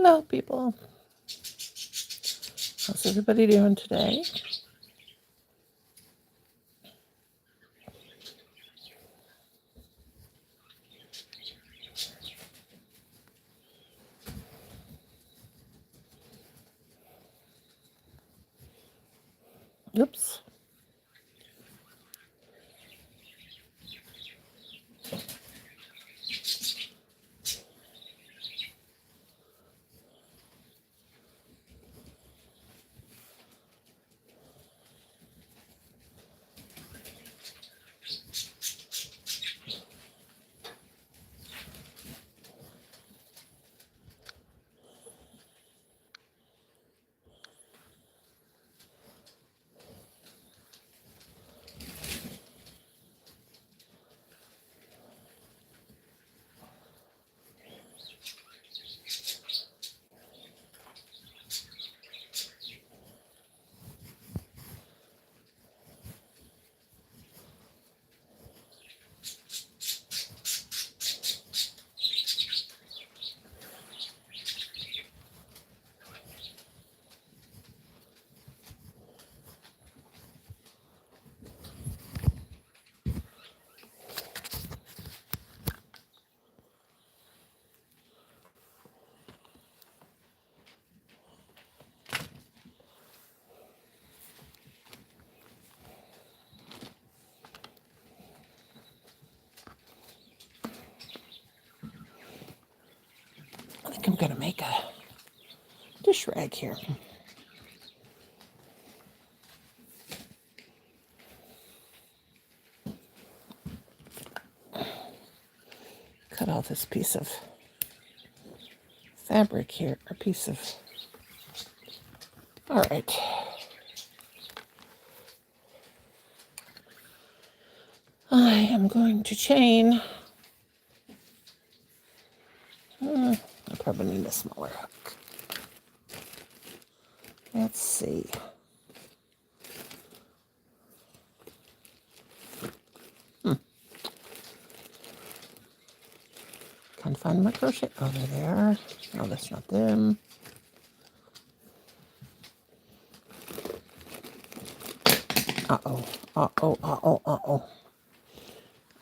Hello, people. How's everybody doing today? Oops. I think I'm going to make a dish rag here. Cut off this piece of fabric here, a piece of... All right. I am going to chain. I probably need a smaller hook. Let's see. Can't find my crochet. Oh, they're there. No, that's not them. Uh-oh. Uh-oh. Uh-oh. Uh-oh.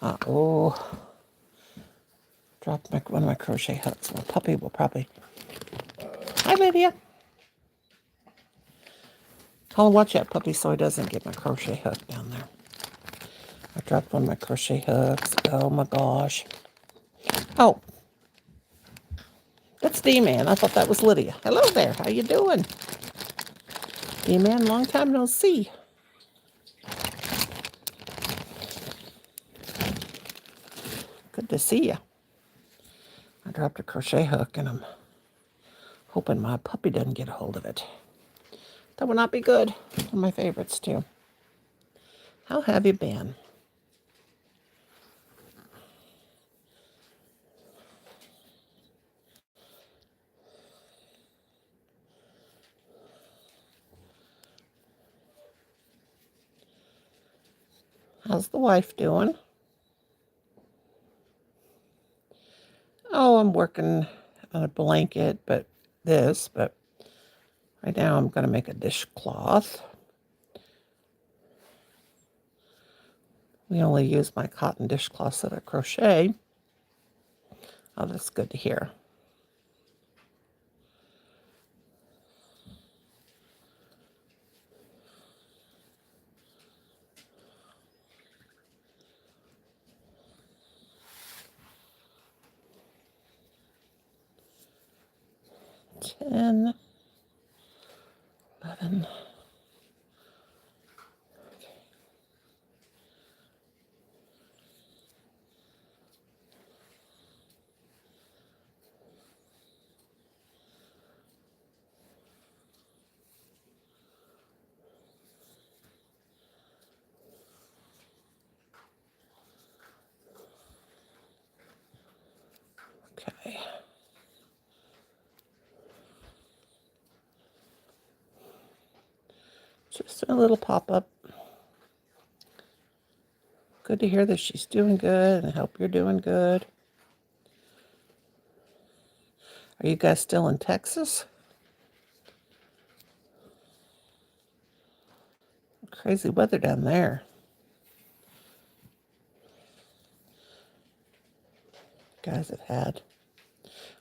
Uh-oh. Dropped one of my crochet hooks. My puppy will probably... Hi, Lydia. I'll watch that puppy so he doesn't get my crochet hook down there. I dropped one of my crochet hooks. Oh, my gosh. Oh. That's D-Man. I thought that was Lydia. Hello there. How you doing? D-Man, long time no see. Good to see you. I dropped a crochet hook, and I'm hoping my puppy doesn't get a hold of it. That would not be good. One of my favorites, too. How have you been? How's the wife doing? Oh, I'm working on a blanket, but right now I'm going to make a dishcloth. We only use my cotton dishcloths that I crochet. Oh, that's good to hear. Ten, 11. Okay. Just a little pop-up. Good to hear that she's doing good, and I hope you're doing good. Are you guys still in Texas? Crazy weather down there. Guys have had.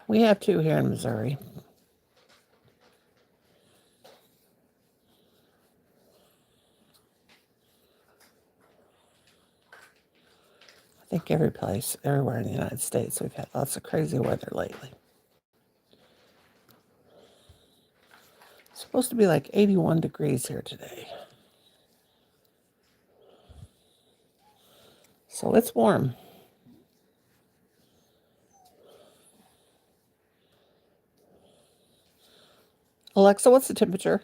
We have two here in Missouri. I think every place, everywhere in the United States, we've had lots of crazy weather lately. It's supposed to be like 81 degrees here today. So it's warm. Alexa, what's the temperature?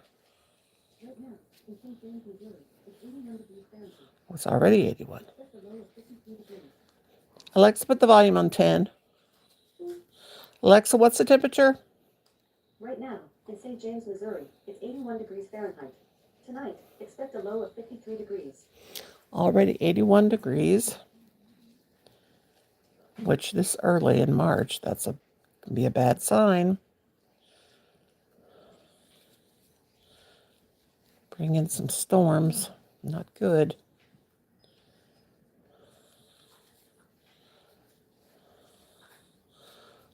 Right now, in St. James, Missouri, it's 81 degrees Fahrenheit. It's already 81. Just a low of 53 degrees. Alexa, put the volume on 10. Alexa, what's the temperature? Right now, in St. James, Missouri, it's 81 degrees Fahrenheit. Tonight, expect a low of 53 degrees. Already 81 degrees, which this early in March, can be a bad sign. Bring in some storms. Not good.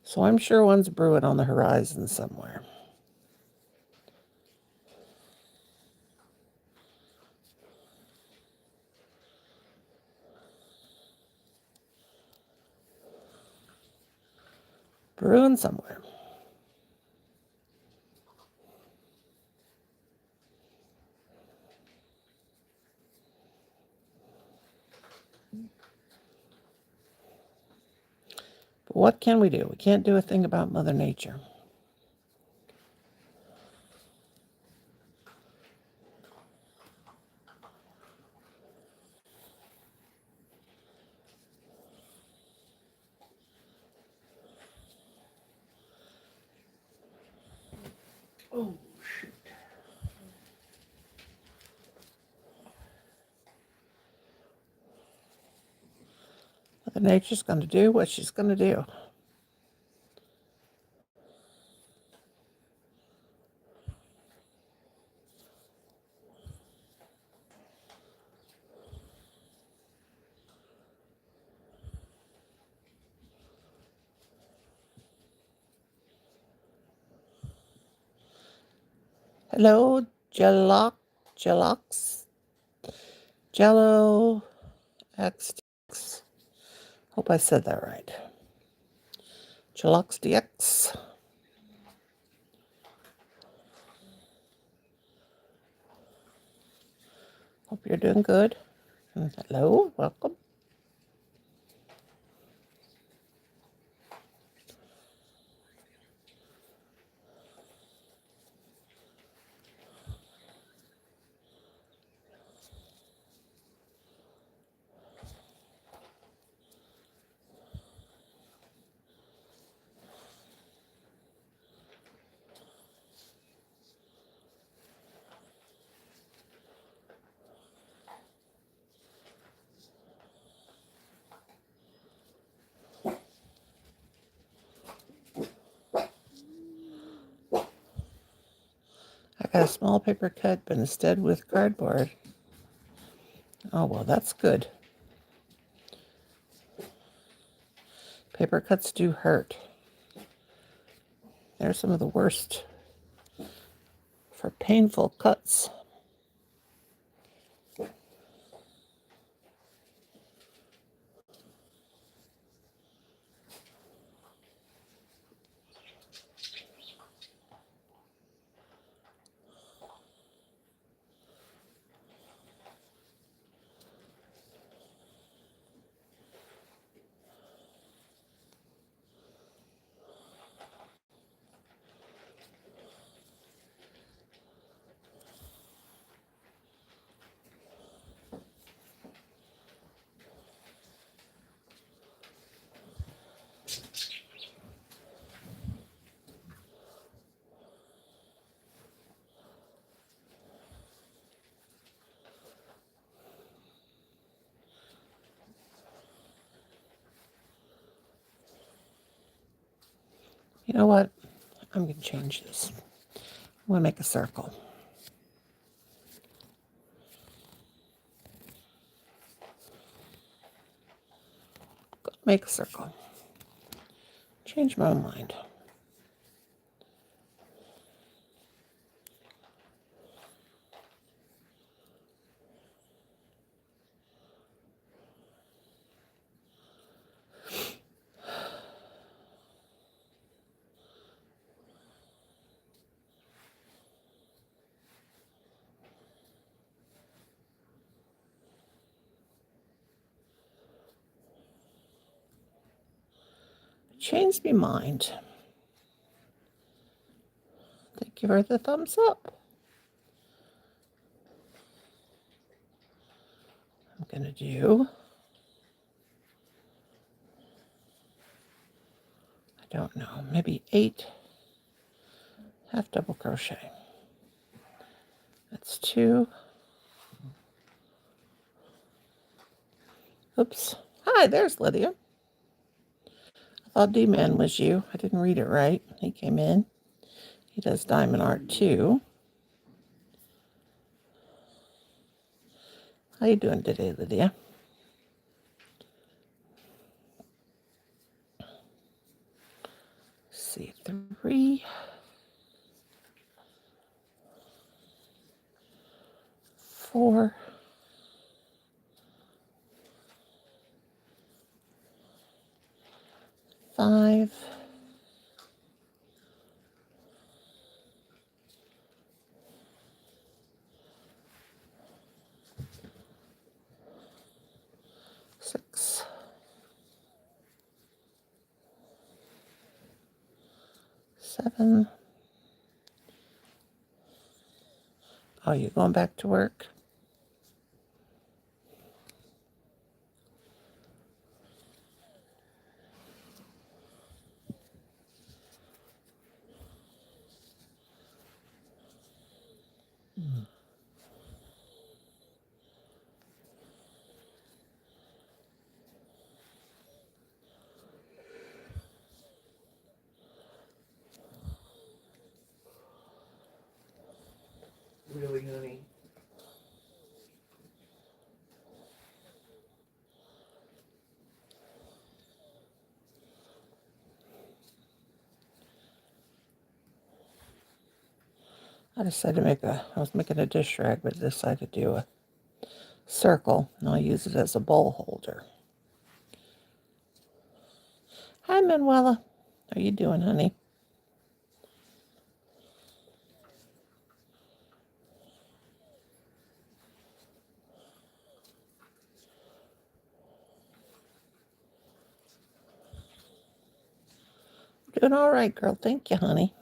So I'm sure one's brewing on the horizon somewhere. Brewing somewhere. But what can we do? We can't do a thing about Mother Nature. Oh, shoot. Mother Nature's going to do what she's going to do. Hello, Jelox, Jello XTX. Hope I said that right. Jelox DX. Hope you're doing good. Hello, welcome. I got a small paper cut, but instead with cardboard. Oh, well, that's good. Paper cuts do hurt. They're some of the worst for painful cuts. You know what? I'm going to change this. I'm going to make a circle. Make a circle. Change my mind. Changed my mind. Thank you for the thumbs up. I'm going to do, I don't know, maybe 8 half double crochet. That's 2. Oops. Hi, there's Lydia. I thought D-Man was you. I didn't read it right. He came in. He does diamond art too. How you doing today, Lydia? Let's see, 3, 4, 5, 6, 7. Oh, you going back to work? Really, honey? I decided to I was making a dish rag, but I decided to do a circle, and I'll use it as a bowl holder. Hi, Manuela. How you doing, honey? Doing all right, girl. Thank you, honey.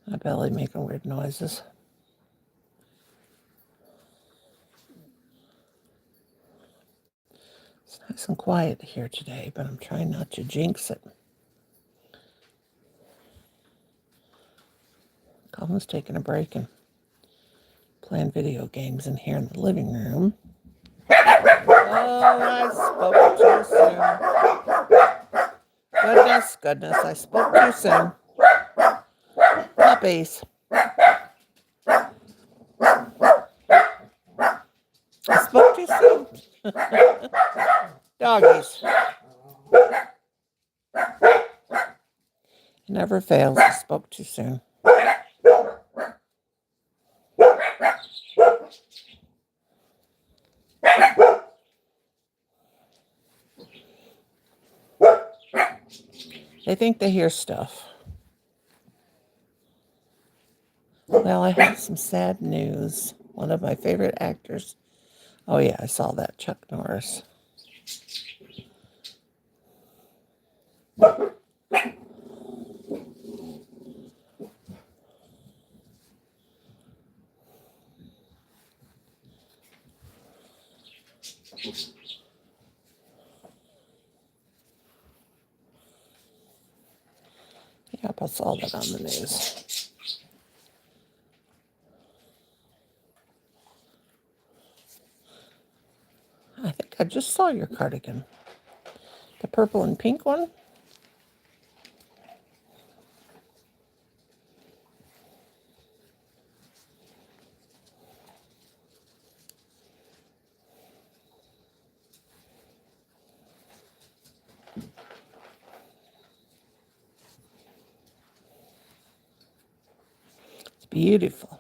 My belly making weird noises. It's nice and quiet here today, but I'm trying not to jinx it. Colin's taking a break and playing video games in here in the living room. Oh, I spoke too soon. Goodness, I spoke too soon. Puppies. I spoke too soon. Doggies. It never fails. I spoke too soon. They think they hear stuff. Well, I have some sad news. One of my favorite actors. Oh, yeah, I saw that. Chuck Norris. Yep, I saw that on the news. I think I just saw your cardigan. The purple and pink one? It's beautiful.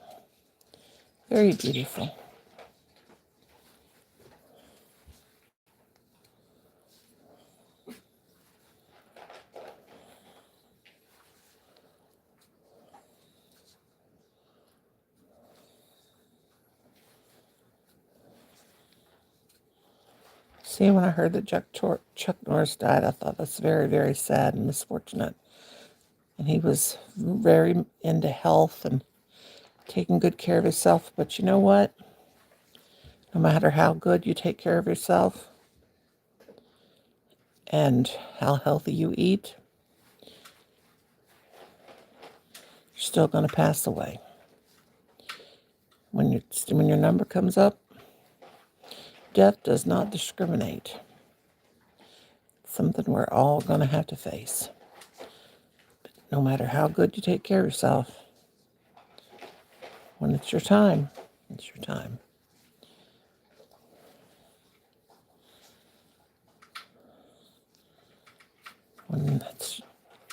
Very beautiful. See, when I heard that Chuck Norris died, I thought that's very, very sad and misfortunate. And he was very into health and taking good care of himself. But you know what? No matter how good you take care of yourself and how healthy you eat, you're still going to pass away. When your number comes up, death does not discriminate. It's something we're all going to have to face. But no matter how good you take care of yourself, when it's your time, it's your time. When it's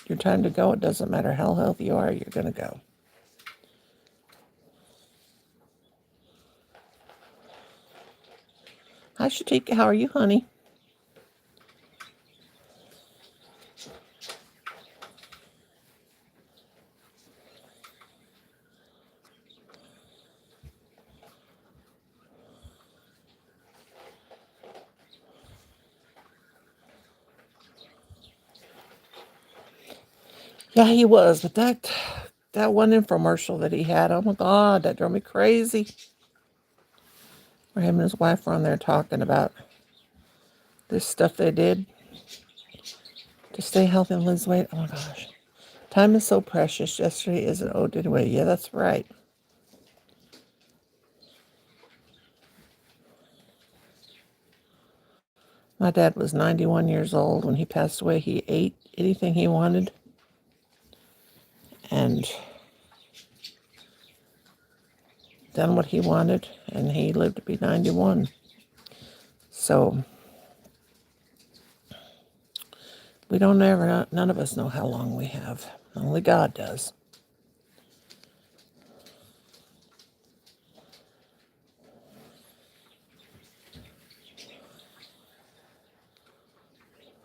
your time to go, it doesn't matter how healthy you are, you're going to go. Hi, Shatika. How are you, honey? Yeah, he was, but that one infomercial that he had, oh my God, that drove me crazy. Where him and his wife were on there talking about this stuff they did to stay healthy and lose weight. Oh my gosh. Time is so precious. Yesterday isn't owed anyway. Yeah, that's right. My dad was 91 years old. When he passed away, he ate anything he wanted. And done what he wanted. And he lived to be 91. So we don't ever, none of us know how long we have. Only God does.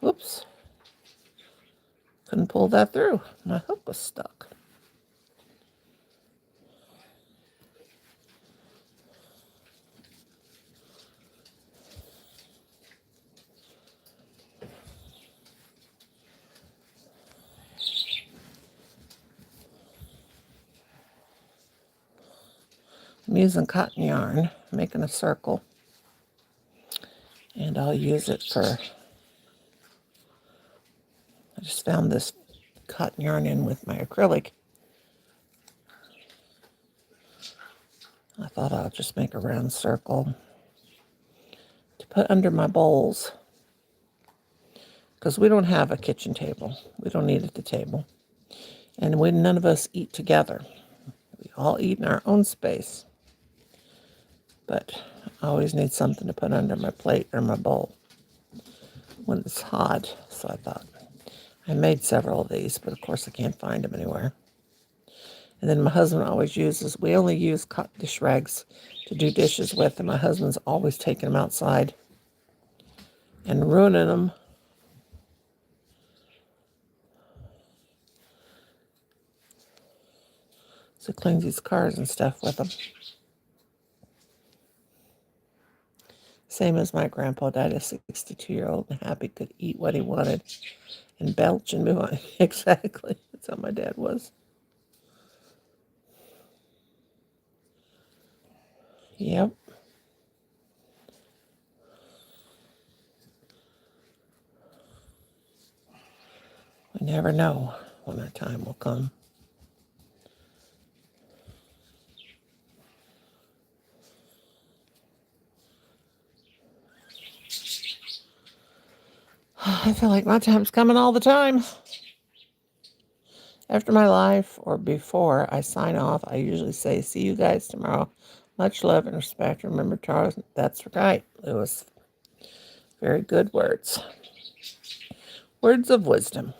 Whoops. Couldn't pull that through. My hook was stuck. I'm using cotton yarn, making a circle. And I'll use it for, I just found this cotton yarn in with my acrylic. I thought I'll just make a round circle to put under my bowls. Because we don't have a kitchen table. We don't eat at the table. And none of us eat together. We all eat in our own space. But I always need something to put under my plate or my bowl when it's hot. So I thought, I made several of these, but of course I can't find them anywhere. And then my husband always uses, we only use cotton dish rags to do dishes with, and my husband's always taking them outside and ruining them. So he cleans his cars and stuff with them. Same as my grandpa died, a 62-year-old and happy, could eat what he wanted and belch and move on. Exactly. That's how my dad was. Yep. We never know when our time will come. I feel like my time's coming all the time. After my life or before I sign off, I usually say, see you guys tomorrow. Much love and respect. Remember, Charles, that's right, Lewis. Very good words. Words of wisdom.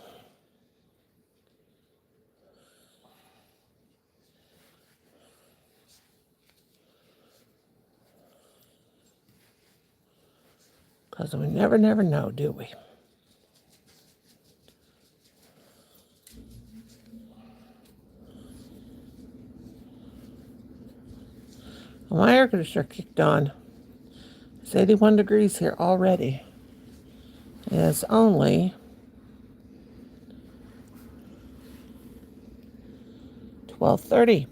Because we never know, do we? Well, my air conditioner kicked on. It's 81 degrees here already. And it's only 12:30.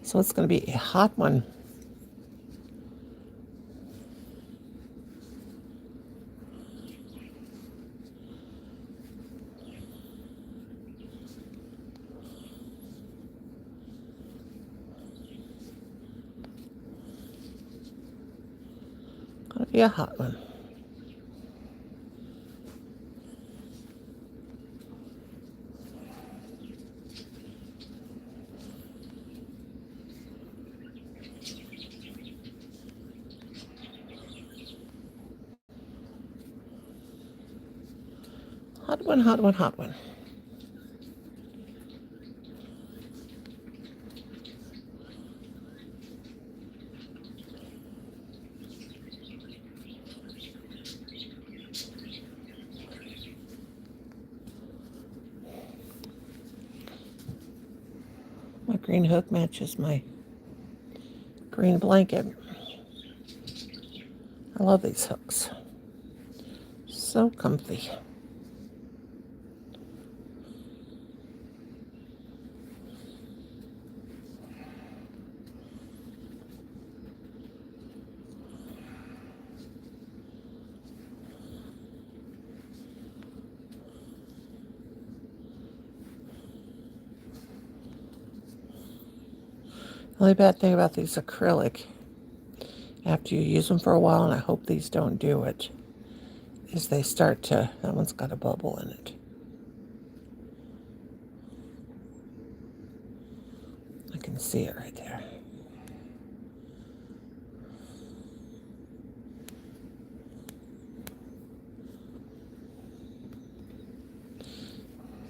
So it's going to be a hot one. Going to be a hot one. Hot one, hot one, hot one. My green hook matches my green blanket. I love these hooks. So comfy. The only bad thing about these acrylic, after you use them for a while, and I hope these don't do it, is they start to, that one's got a bubble in it. I can see it right there.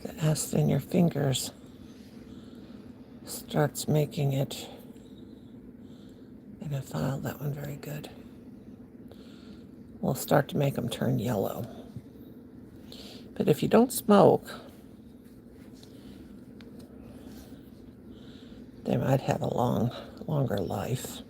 The acid in your fingers starts making it, and I filed that one very good. Will start to make them turn yellow. But if you don't smoke, they might have a longer life.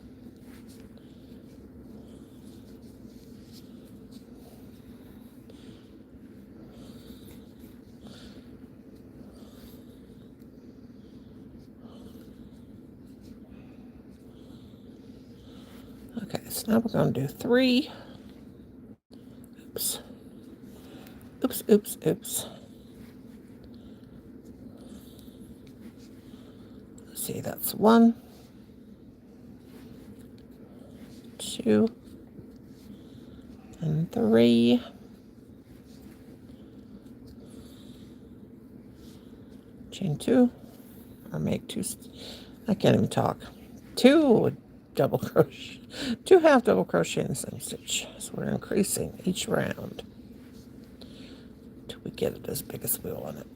Okay, so now we're going to do 3. Oops. Oops, oops, oops. Let's see, that's 1, 2, and 3. Chain 2, or make 2, I can't even talk. 2 double crochet, 2 half double crochet in the same stitch. So we're increasing each round till we get it as big as we want it.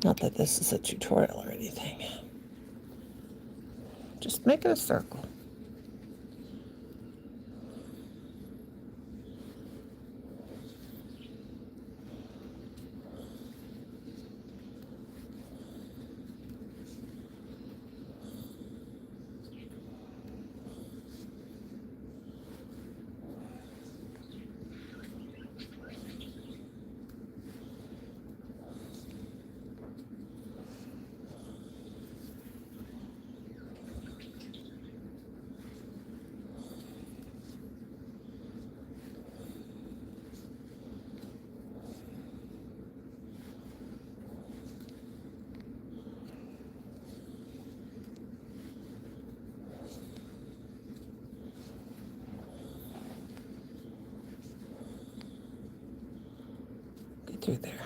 Not that this is a tutorial or anything. Just make it a circle. through there.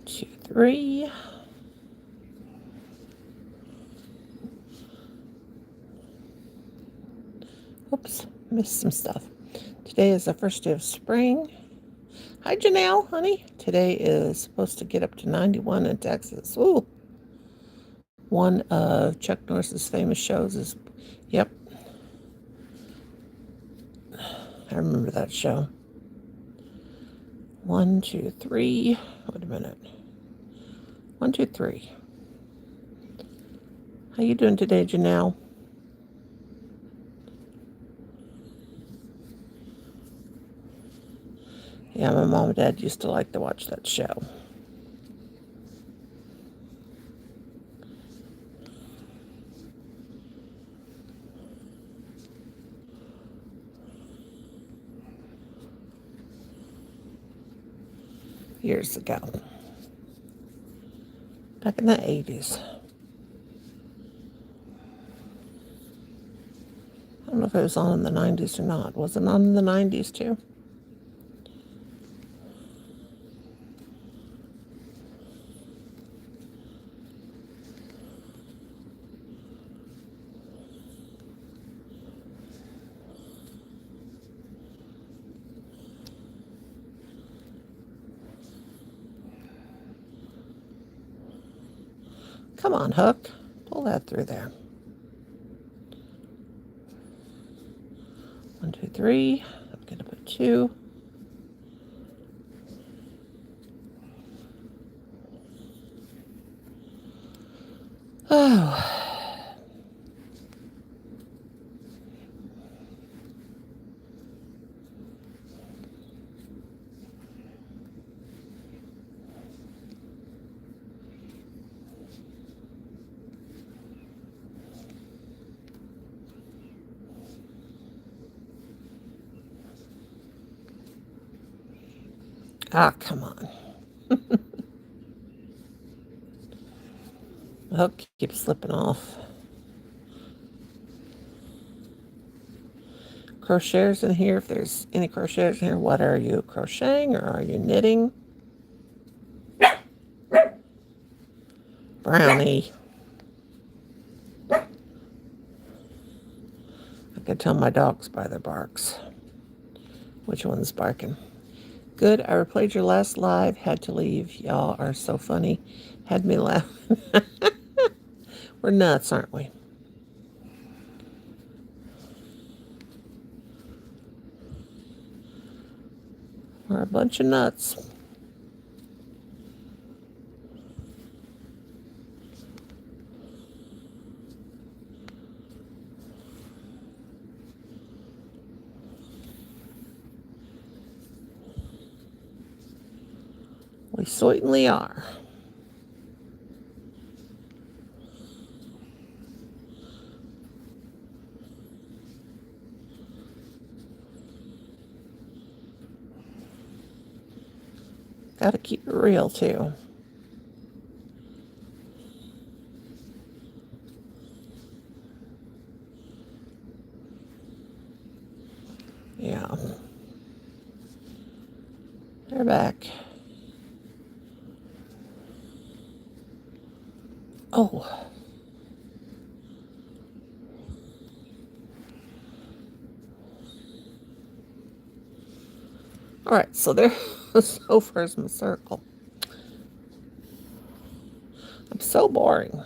2, 3. Oops, missed some stuff. Today is the first day of spring. Hi, Janelle, honey. Today is supposed to get up to 91 in Texas. Ooh. One of Chuck Norris's famous shows is, yep. I remember that show. 1, 2, 3. Wait a minute. 1, 2, 3. How you doing today, Janelle? Yeah, my mom and dad used to like to watch that show. Years ago. Back in the 80s. I don't know if it was on in the 90s or not. Was it on in the 90s too? Come on, hook. Pull that through there. 1, 2, 3. I'm going to put 2. Oh. Ah, come on. The hook keeps slipping off. Crocheters in here, if there's any crocheters in here, what are you, crocheting or are you knitting? Brownie. I can tell my dogs by their barks. Which one's barking? Good, I replayed your last live, had to leave. Y'all are so funny. Had me laugh. We're nuts, aren't we? We're a bunch of nuts. We certainly are. Gotta keep it real, too. Yeah. They're back. Oh. All right, so there, so far's my circle. I'm so boring.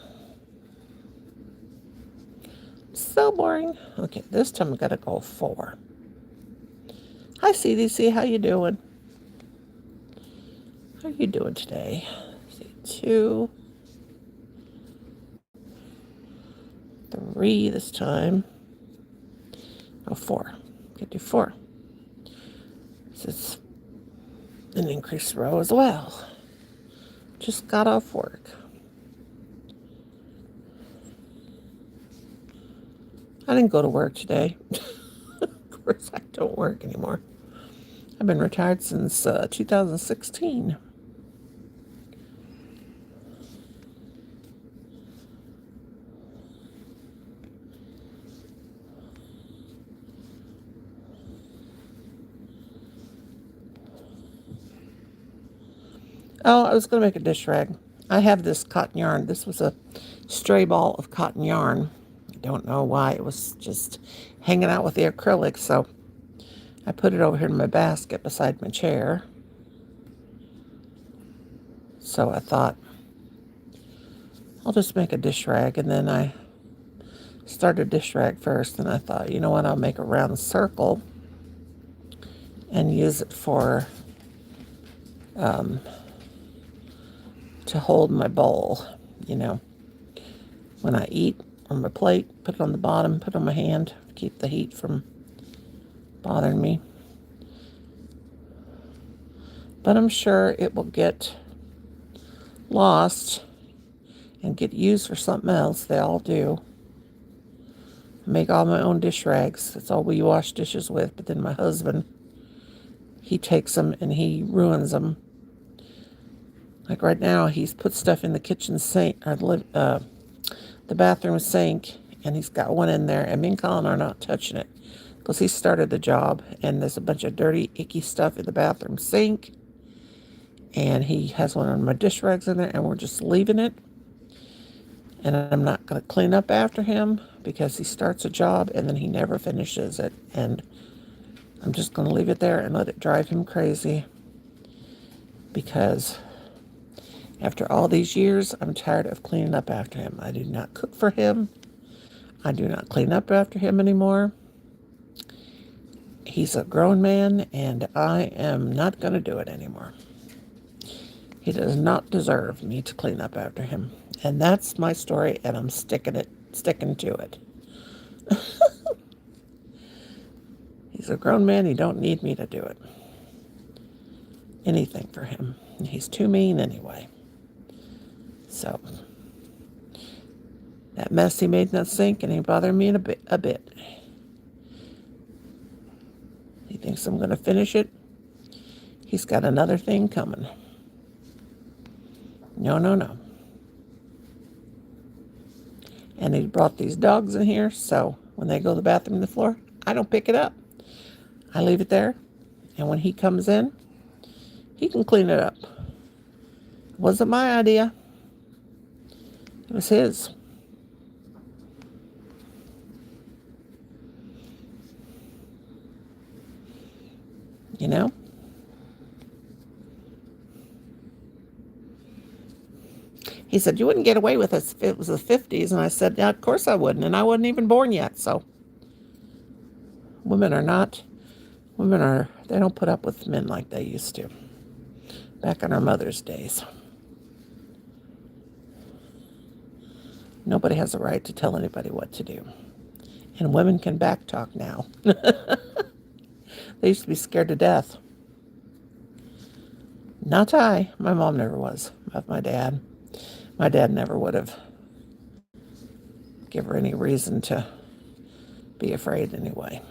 So boring. Okay, this time I gotta go 4. Hi, CDC. How you doing? How are you doing today? See, 2, 3 this time. Oh, 4. Could do 4. This is an increased row as well. Just got off work. I didn't go to work today. Of course, I don't work anymore. I've been retired since 2016. Oh, I was going to make a dish rag. I have this cotton yarn. This was a stray ball of cotton yarn. I don't know why. It was just hanging out with the acrylic, so I put it over here in my basket beside my chair. So I thought, I'll just make a dish rag, and then I started a dish rag first, and I thought, you know what, I'll make a round circle and use it for to hold my bowl, you know, when I eat on my plate, put it on the bottom, put it on my hand, keep the heat from bothering me. But I'm sure it will get lost and get used for something else. They all do. I make all my own dish rags. That's all we wash dishes with. But then my husband, he takes them and he ruins them. Like right now, he's put stuff in the kitchen sink, or the bathroom sink, and he's got one in there, and me and Colin are not touching it because he started the job, and there's a bunch of dirty, icky stuff in the bathroom sink, and he has one of my dish rags in there, and we're just leaving it, and I'm not going to clean up after him because he starts a job, and then he never finishes it, and I'm just going to leave it there and let it drive him crazy because after all these years, I'm tired of cleaning up after him. I do not cook for him. I do not clean up after him anymore. He's a grown man, and I am not going to do it anymore. He does not deserve me to clean up after him. And that's my story, and I'm sticking to it. He's a grown man. He don't need me to do it. Anything for him. He's too mean anyway. So, that mess he made in that sink, and he bothered me a bit. He thinks I'm going to finish it. He's got another thing coming. No, no, no. And he brought these dogs in here, so when they go to the bathroom on the floor, I don't pick it up. I leave it there, and when he comes in, he can clean it up. It wasn't my idea. It was his. You know? He said, you wouldn't get away with this if it was the 50s. And I said, yeah, of course I wouldn't. And I wasn't even born yet. So women, they don't put up with men like they used to back in our mother's days. Nobody has a right to tell anybody what to do. And women can backtalk now. They used to be scared to death. Not I. My mom never was. Of my dad. My dad never would have given her any reason to be afraid anyway.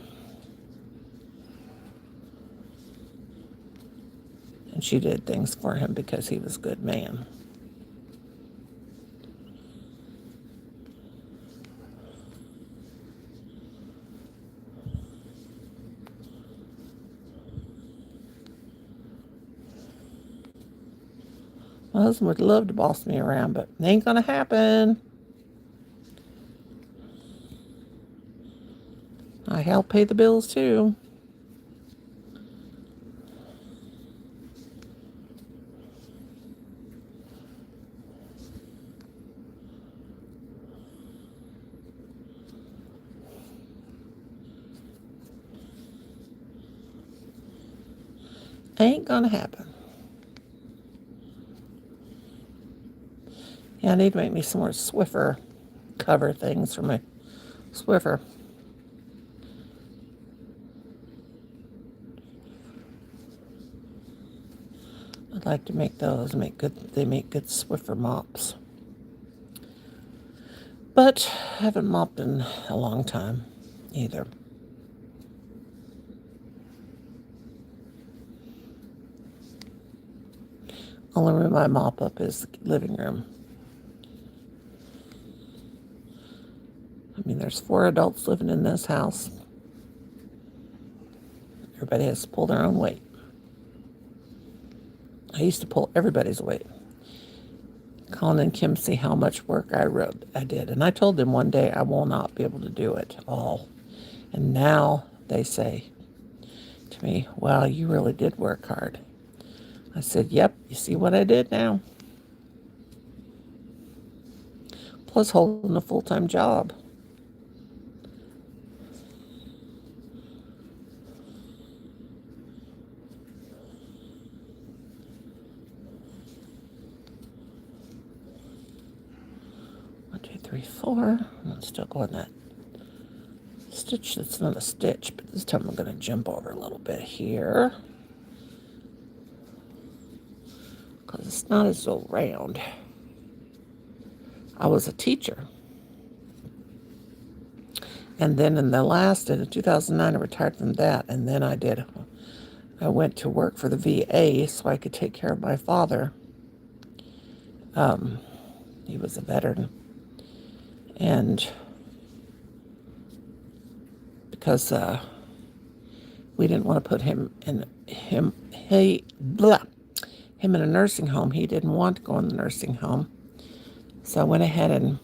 And she did things for him because he was a good man. My husband would love to boss me around, but it ain't gonna happen. I help pay the bills too. Ain't gonna happen. Yeah, I need to make me some more Swiffer cover things for my Swiffer. I'd like to make those. They make good Swiffer mops. But I haven't mopped in a long time either. Only room I mop up is the living room. I mean, there's 4 adults living in this house. Everybody has to pull their own weight. I used to pull everybody's weight. Colin and Kim see how much work I did. And I told them one day I will not be able to do it all. And now they say to me, wow, you really did work hard. I said, yep, you see what I did now? Plus holding a full-time job. One, two, three, four. I'm still going that stitch that's not a stitch, but this time I'm going to jump over a little bit here because it's not as so round. I was a teacher, and then in 2009 I retired from that, and then I went to work for the VA so I could take care of my father. He was a veteran, and because we didn't want to put him in a nursing home. He didn't want to go in the nursing home. So I went ahead and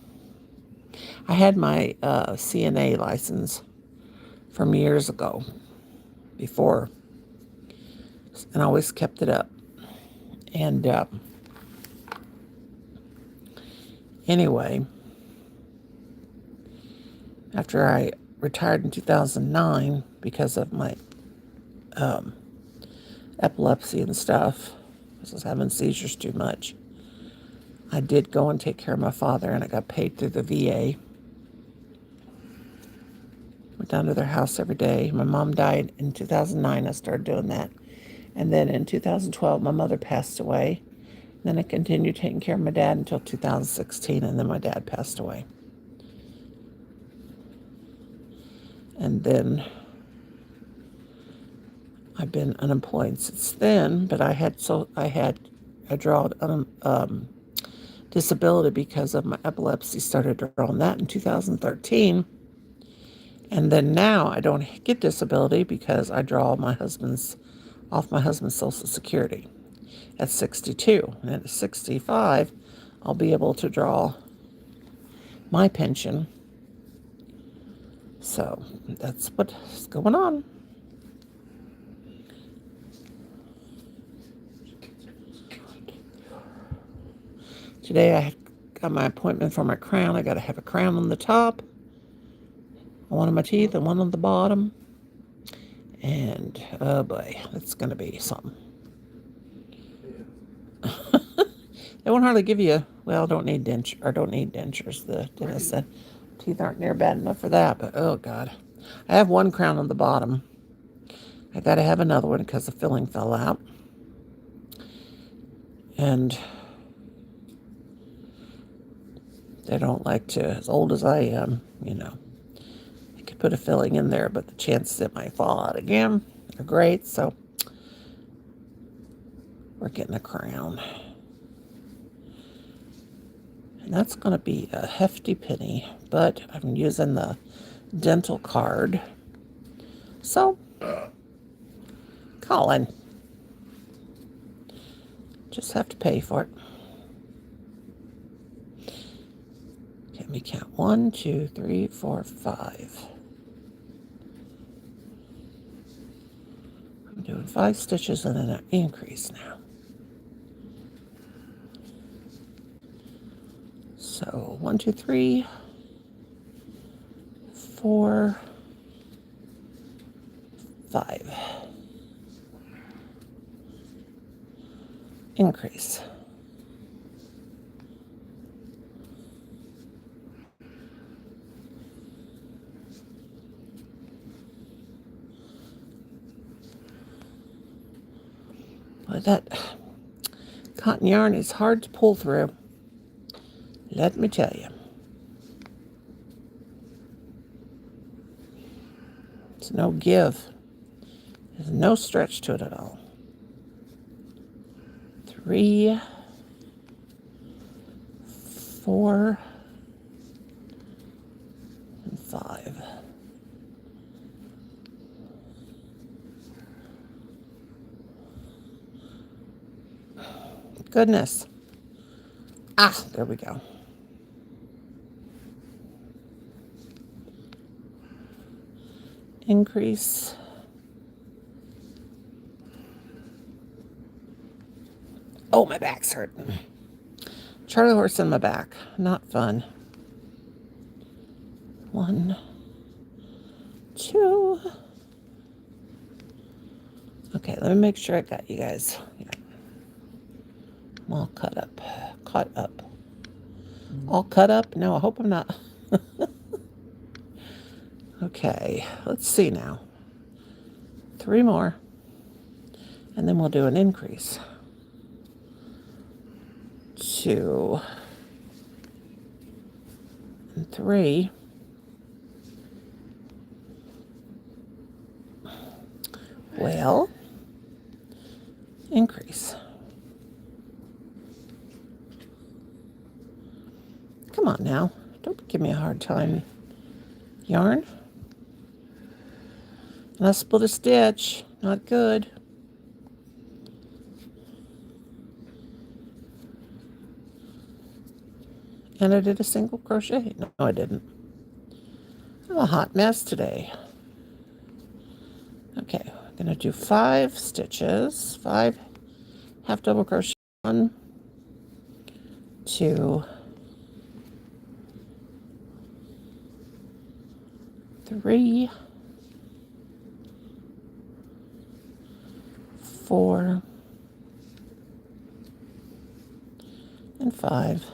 I had my CNA license from years ago before, and I always kept it up. And anyway, after I retired in 2009 because of my epilepsy and stuff, I was having seizures too much, I did go and take care of my father, and I got paid through the VA. Went down to their house every day. My mom died in 2009. I started doing that. And then in 2012, my mother passed away. Then I continued taking care of my dad until 2016, and then my dad passed away. And then I've been unemployed since then, but I drawed disability because of my epilepsy. Started drawing that in 2013. And then now I don't get disability because I draw off my husband's Social Security at 62. And at 65, I'll be able to draw my pension. So that's what's going on. Today I got my appointment for my crown. I got to have a crown on the top, one on my teeth, and one on the bottom. And oh boy, that's going to be something. They won't hardly give you, don't need dentures. The dentist said teeth aren't near bad enough for that, but oh God. I have one crown on the bottom. I got to have another one because the filling fell out. And they don't like to, as old as I am, I could put a filling in there, but the chances it might fall out again are great, so we're getting a crown. And that's going to be a hefty penny, but I'm using the dental card. So, Colin, just have to pay for it. Let me count. 1, 2, 3, 4, 5. I'm doing 5 stitches and then an increase now. So 1, 2, 3, 4, 5. Increase. But that cotton yarn is hard to pull through. Let me tell you. It's no give. There's no stretch to it at all. 3, 4, and 5. Goodness. Ah, there we go. Increase. Oh, my back's hurting. Charlie horse in my back. Not fun. 1, 2. Okay, let me make sure I got you guys. Yeah. I'm all cut up. Caught up. All cut up? No, I hope I'm not. Okay, let's see now. 3 more. And then we'll do an increase. 2 and 3. Well, increase. Come on now. Don't give me a hard time. Yarn. And I split a stitch. Not good. And I did a single crochet. No, I didn't. I'm a hot mess today. Okay, I'm going to do 5 stitches. 5 half double crochet. 1, 2, 3, 4, and 5.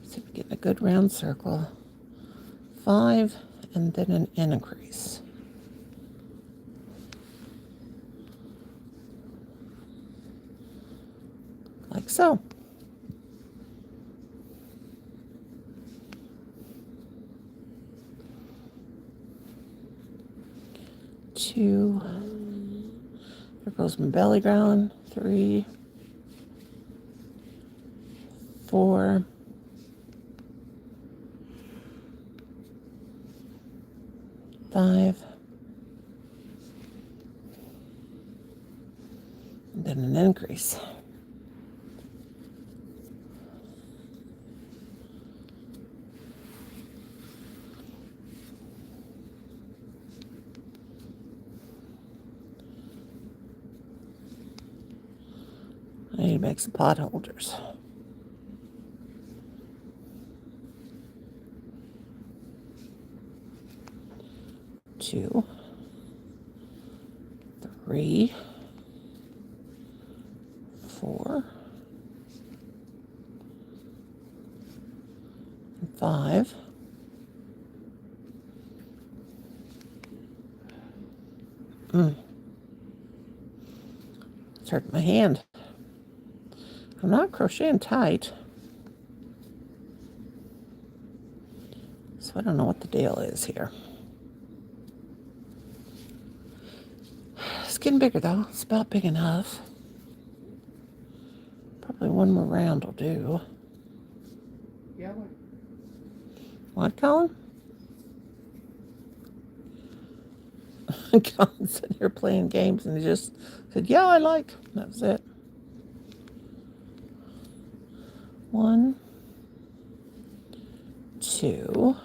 So we get a good round circle. 5, and then an increase. Like so. Two. There goes my belly ground. 3, 4, 5, and then an increase. I need to make some pot holders. Two, 3, 4, and 5. It's hurting my hand. I'm not crocheting tight, so I don't know what the deal is here. It's getting bigger though. It's about big enough. Probably one more round will do. Yeah. What, Colin? Colin's sitting here playing games and he just said, yeah, I like. That was it. 1, 2,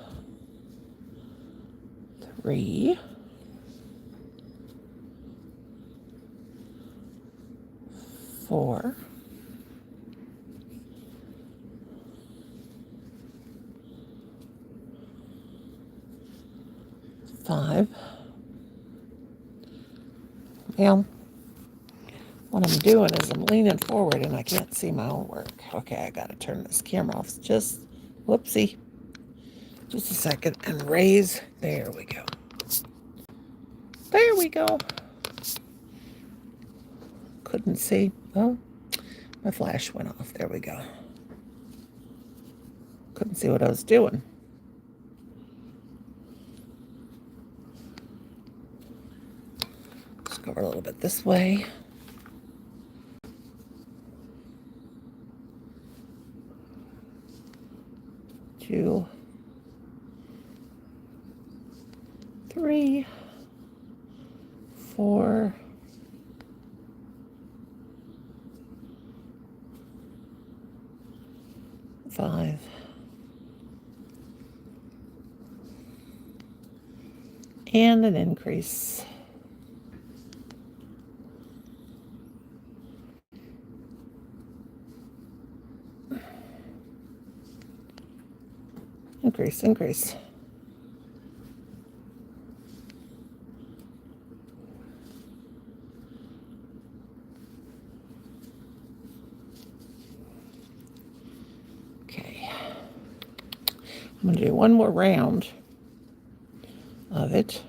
3, 4, 5. Well, what I'm doing is I'm leaning forward and I can't see my own work. Okay, I gotta turn this camera off. Just, whoopsie. Just a second and raise. There we go. There we go. Couldn't see. Oh, my flash went off. There we go. Couldn't see what I was doing. Let's go a little bit this way. Two, 3, 4, 5, and an increase. Increase, increase. Okay. I'm going to do one more round of it.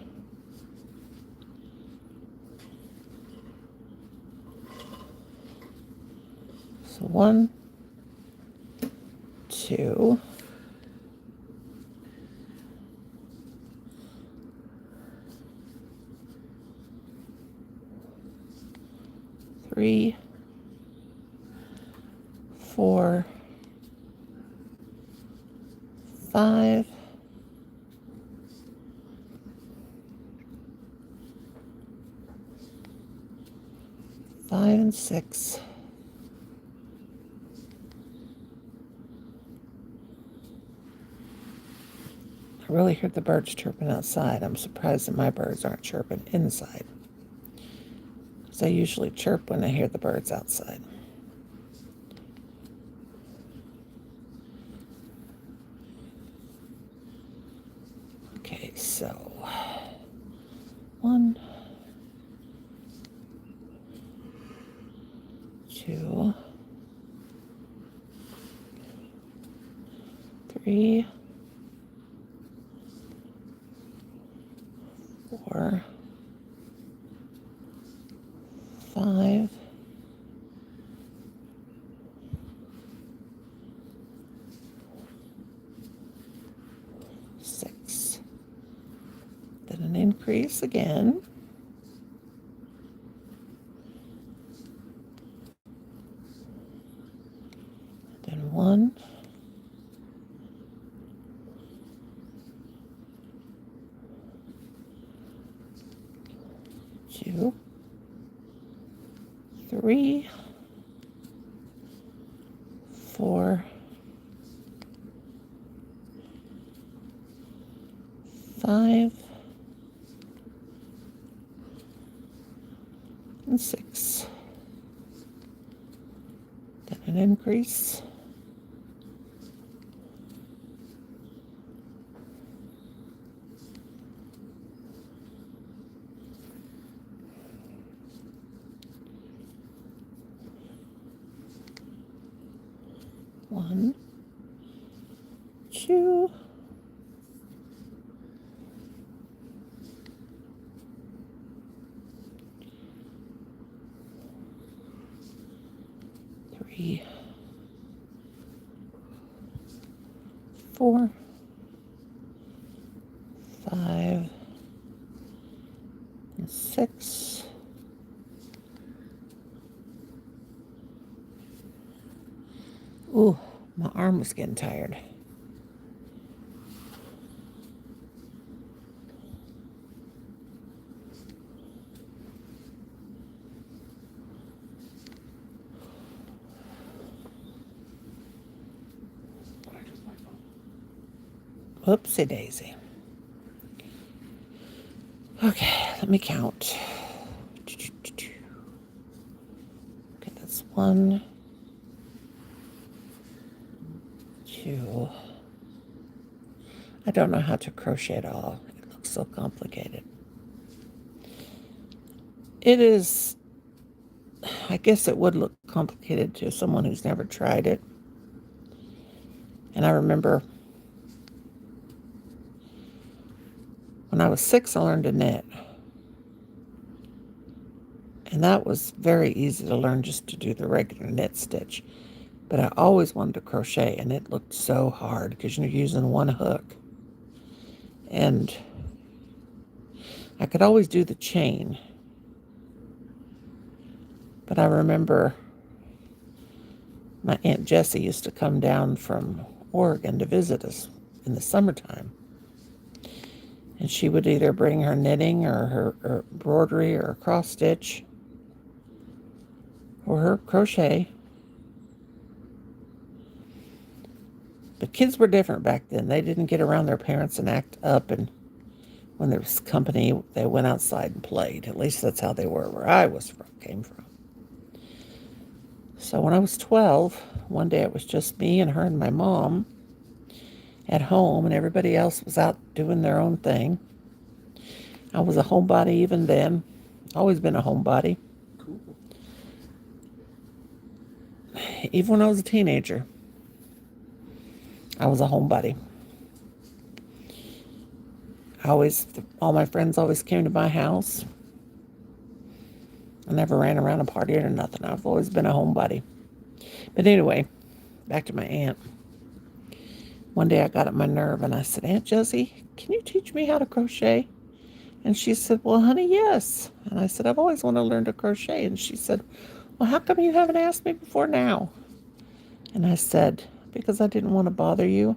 So 1, 2, 3, 4, 5, 5 and 6. I really heard the birds chirping outside. I'm surprised that my birds aren't chirping inside, because I usually chirp when I hear the birds outside. Okay, so 1, 2, 3, 4, 5, 6. Then an increase again. Then 1, 2, 3, 4, 5, and 6. Then an increase. One, 2, 3, 4, 5, and 6. Ooh, my arm was getting tired. Whoopsie daisy. Okay, let me count. Okay, that's 1, 2. I don't know how to crochet at all. It looks so complicated. It is, I guess it would look complicated to someone who's never tried it. And I remember when I was 6, I learned to knit. And that was very easy to learn, just to do the regular knit stitch. But I always wanted to crochet, and it looked so hard because you're using one hook. And I could always do the chain. But I remember my Aunt Jessie used to come down from Oregon to visit us in the summertime. And she would either bring her knitting or her embroidery or cross stitch or her crochet. But kids were different back then. They didn't get around their parents and act up, and when there was company, they went outside and played. At least that's how they were where I came from. So when I was 12, one day it was just me and her and my mom at home, and everybody else was out doing their own thing. I was a homebody even then. Always been a homebody. Cool. Even when I was a teenager, I was a homebody. All my friends always came to my house. I never ran around and partied or nothing. I've always been a homebody. But anyway, back to my aunt. One day I got up my nerve and I said, Aunt Jessie, can you teach me how to crochet? And she said, well, honey, yes. And I said, I've always wanted to learn to crochet. And she said, well, how come you haven't asked me before now? And I said, because I didn't want to bother you.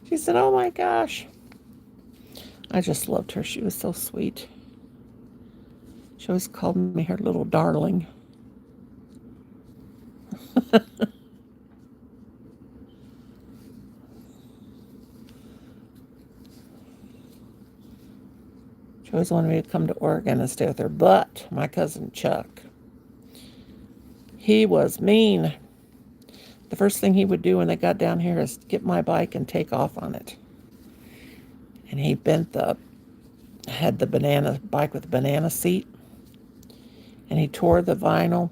She said, oh my gosh. I just loved her. She was so sweet. She always called me her little darling. She always wanted me to come to Oregon and stay with her. But my cousin Chuck, he was mean. The first thing he would do when they got down here is get my bike and take off on it. And he had the banana bike with the banana seat. And he tore the vinyl.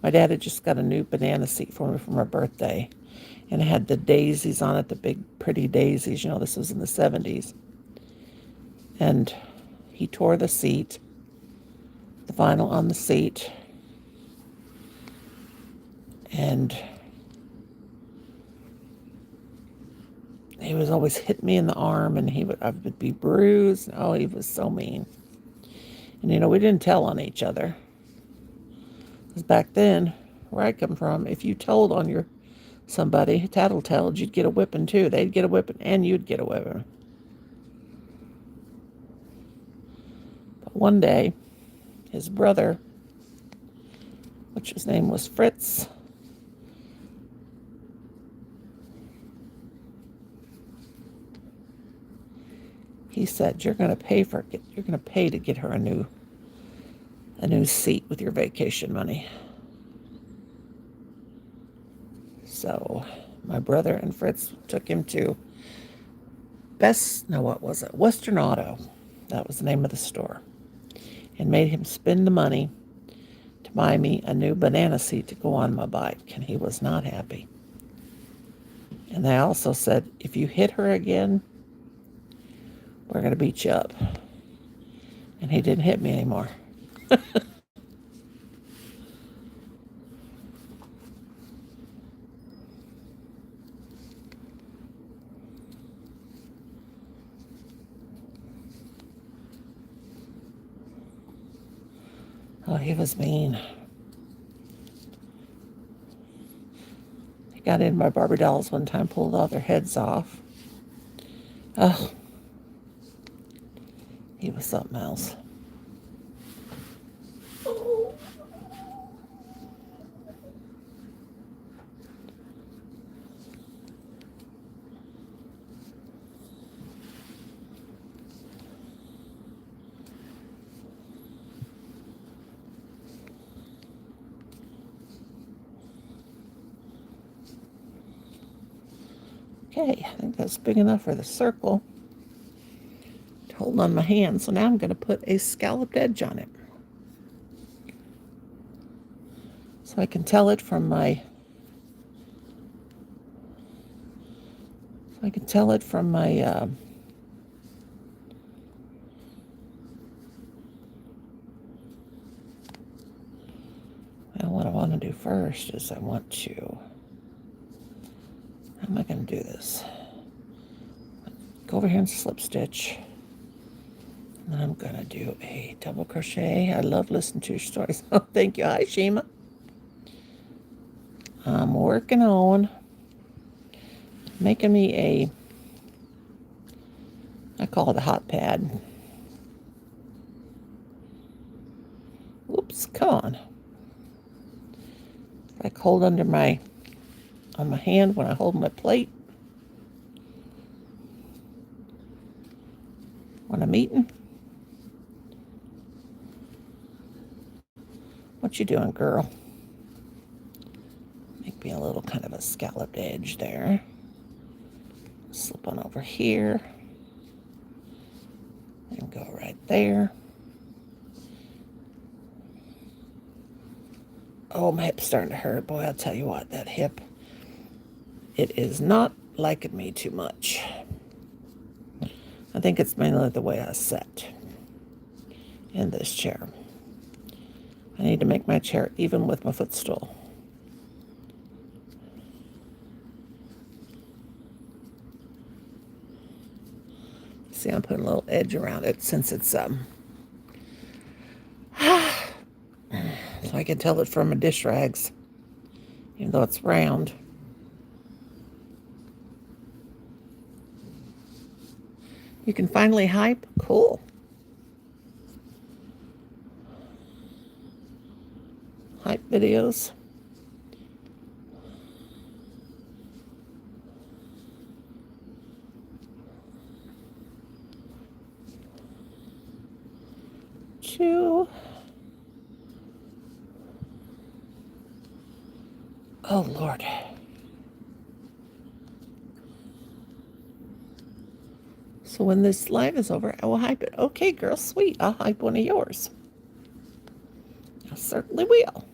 My dad had just got a new banana seat for me for my birthday. And it had the daisies on it, the big pretty daisies. You know, this was in the 70s. And he tore the seat, the vinyl on the seat. And he was always hitting me in the arm, and I would be bruised. Oh, he was so mean. And, you know, we didn't tell on each other. Because back then, where I come from, if you told on somebody, tattletaled, you'd get a whipping too. They'd get a whipping, and you'd get a whipping. But one day, his brother, which his name was Fritz, he said, you're going to pay to get her a new seat with your vacation money. So my brother and Fritz took him to Western Auto. That was the name of the store. And made him spend the money to buy me a new banana seat to go on my bike. And he was not happy. And they also said, if you hit her again, we're going to beat you up. And he didn't hit me anymore. Oh, he was mean. He got in my Barbie dolls one time, pulled all their heads off. Oh, he was something else. Okay, I think that's big enough for the circle to hold on my hand. So now I'm going to put a scalloped edge on it. So I can tell it from my well, what I want to do first is how am I going to do this? Go over here and slip stitch. And then I'm going to do a double crochet. I love listening to your stories. Oh, thank you. Hi, Shima. I'm working on making me a I call it a hot pad. Oops, come on. I hold under on my hand when I hold my plate when I'm eating. What you doing, girl? Make me a little kind of a scalloped edge there. Slip on over here. And go right there. Oh, my hip's starting to hurt. Boy, I'll tell you what, that hip, it is not liking me too much. I think it's mainly the way I sit in this chair. I need to make my chair even with my footstool. See, I'm putting a little edge around it since it's so I can tell it from my dish rags, even though it's round. You can finally hype? Cool. Hype videos. Two. Oh, Lord. So when this live is over, I will hype it. Okay, girl, sweet. I'll hype one of yours. I certainly will.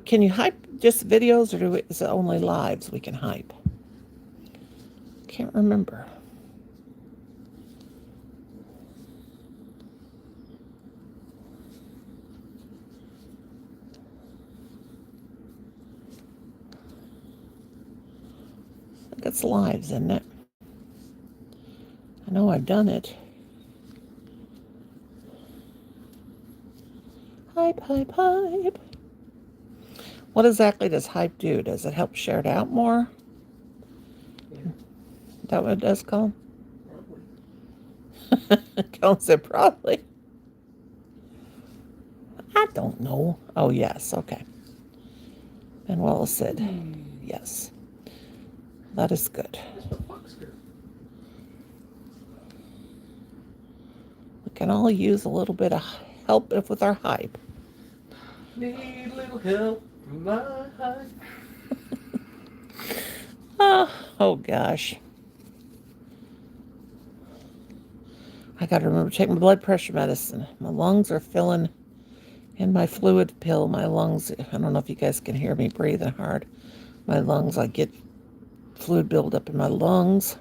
Can you hype just videos, or is it only lives we can hype? Can't remember. I think it's lives, isn't it? I know I've done it. Hype, hype, hype. What exactly does hype do? Does it help share it out more? Yeah. Is that what it does, Colin? Probably. Colin said probably. I don't know. Oh, yes. Okay. And Wallace said yes. That is good. We can all use a little bit of help with our hype. Need a little help from my hype. Oh gosh. I got to remember to take my blood pressure medicine. My lungs are filling in my fluid pill. My lungs, I don't know if you guys can hear me breathing hard. My lungs, I get fluid buildup in my lungs.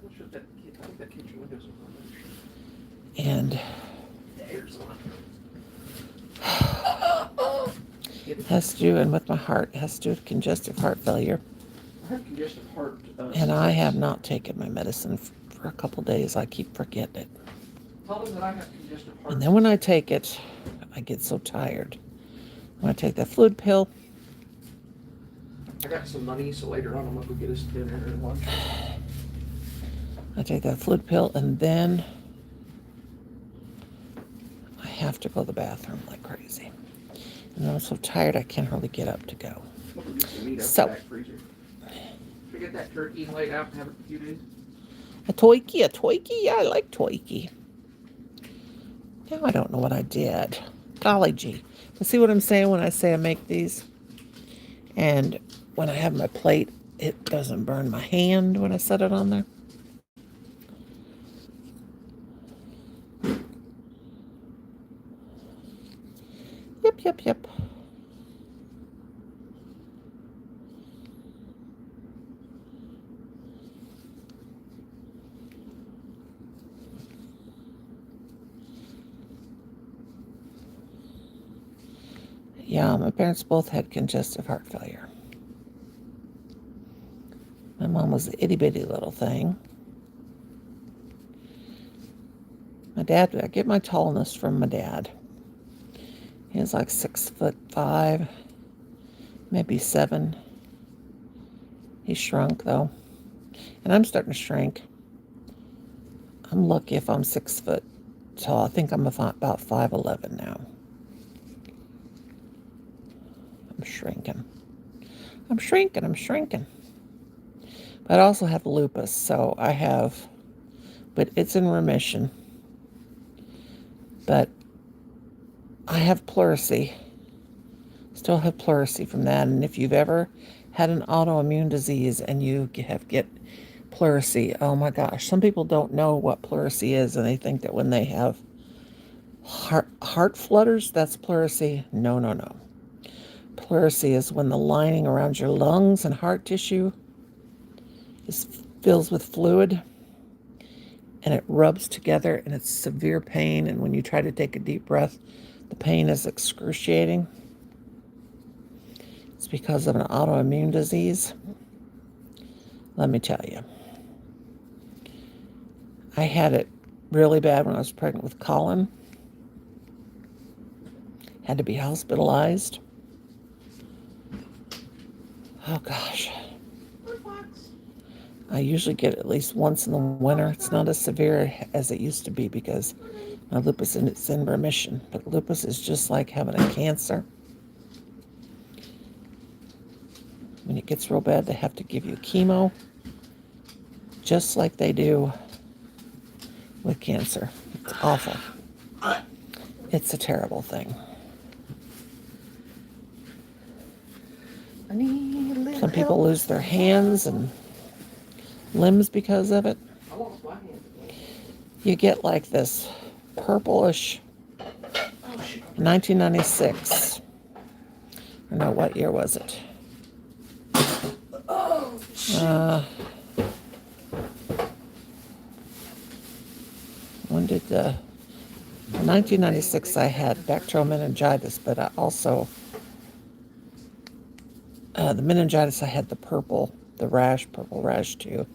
And has to do, and with my heart, it has to do with congestive heart failure. I have congestive heart. And I have not taken my medicine for a couple days. I keep forgetting it. Tell them that I have congestive heart. And then when I take it, I get so tired. When I take that fluid pill, I got some money, so later on I'm gonna go get us dinner and lunch. I take that fluid pill, and then I have to go to the bathroom like crazy. And I'm so tired I can't hardly get up to go. We'll go get some meat out So- the back freezer. Should we get that turkey laid out and have it for a few days? A toiki? Yeah, I like toiki. Now I don't know what I did. Golly gee. You see what I'm saying when I say I make these? And when I have my plate, it doesn't burn my hand when I set it on there. Yep. Yeah, my parents both had congestive heart failure. My mom was the itty bitty little thing. My dad, I get my tallness from my dad. He was like 6'5". maybe 7. He shrunk though. And I'm starting to shrink. I'm lucky if I'm 6 foot tall. I think I'm about 5'11" now. I'm shrinking. I'm shrinking. But I also have lupus, so I have, but it's in remission. But I have pleurisy. Still have pleurisy from that. And if you've ever had an autoimmune disease and you get pleurisy, oh my gosh. Some people don't know what pleurisy is, and they think that when they have heart flutters, that's pleurisy. No. Pleurisy is when the lining around your lungs and heart tissue fills with fluid, and it rubs together, and it's severe pain. And when you try to take a deep breath, the pain is excruciating. It's because of an autoimmune disease. Let me tell you. I had it really bad when I was pregnant with Colin. Had to be hospitalized. Oh gosh. I usually get it at least once in the winter. It's not as severe as it used to be because my lupus is in remission. But lupus is just like having a cancer. When it gets real bad, they have to give you chemo, just like they do with cancer. It's awful. It's a terrible thing. Some people lose their hands and limbs because of it. You get like this purplish. 1996. I don't know, what year was it? When did 1996 I had bacterial meningitis, but I also the meningitis I had the purple rash too.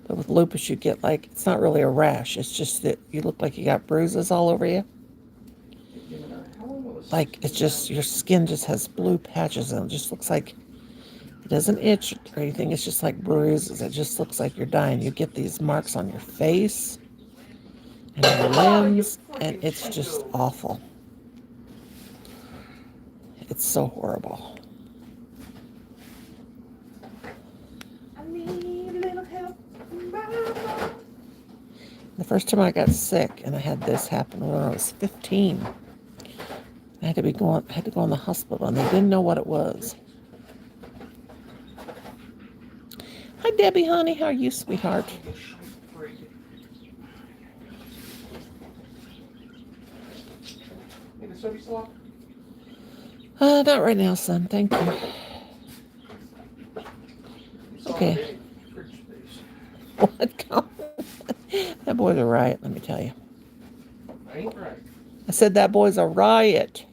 But with lupus you get like, it's not really a rash, it's just that you look like you got bruises all over you. Like it's just, your skin just has blue patches and it just looks like, it doesn't itch or anything, it's just like bruises. It just looks like you're dying. You get these marks on your face and your limbs, and it's just awful. It's so horrible. The first time I got sick and I had this happen when I was 15. I had to go in the hospital and they didn't know what it was. Hi Debbie, honey, how are you, sweetheart? Not right now, son. Thank you. Okay. What? That boy's a riot, let me tell you. I said that boy's a riot.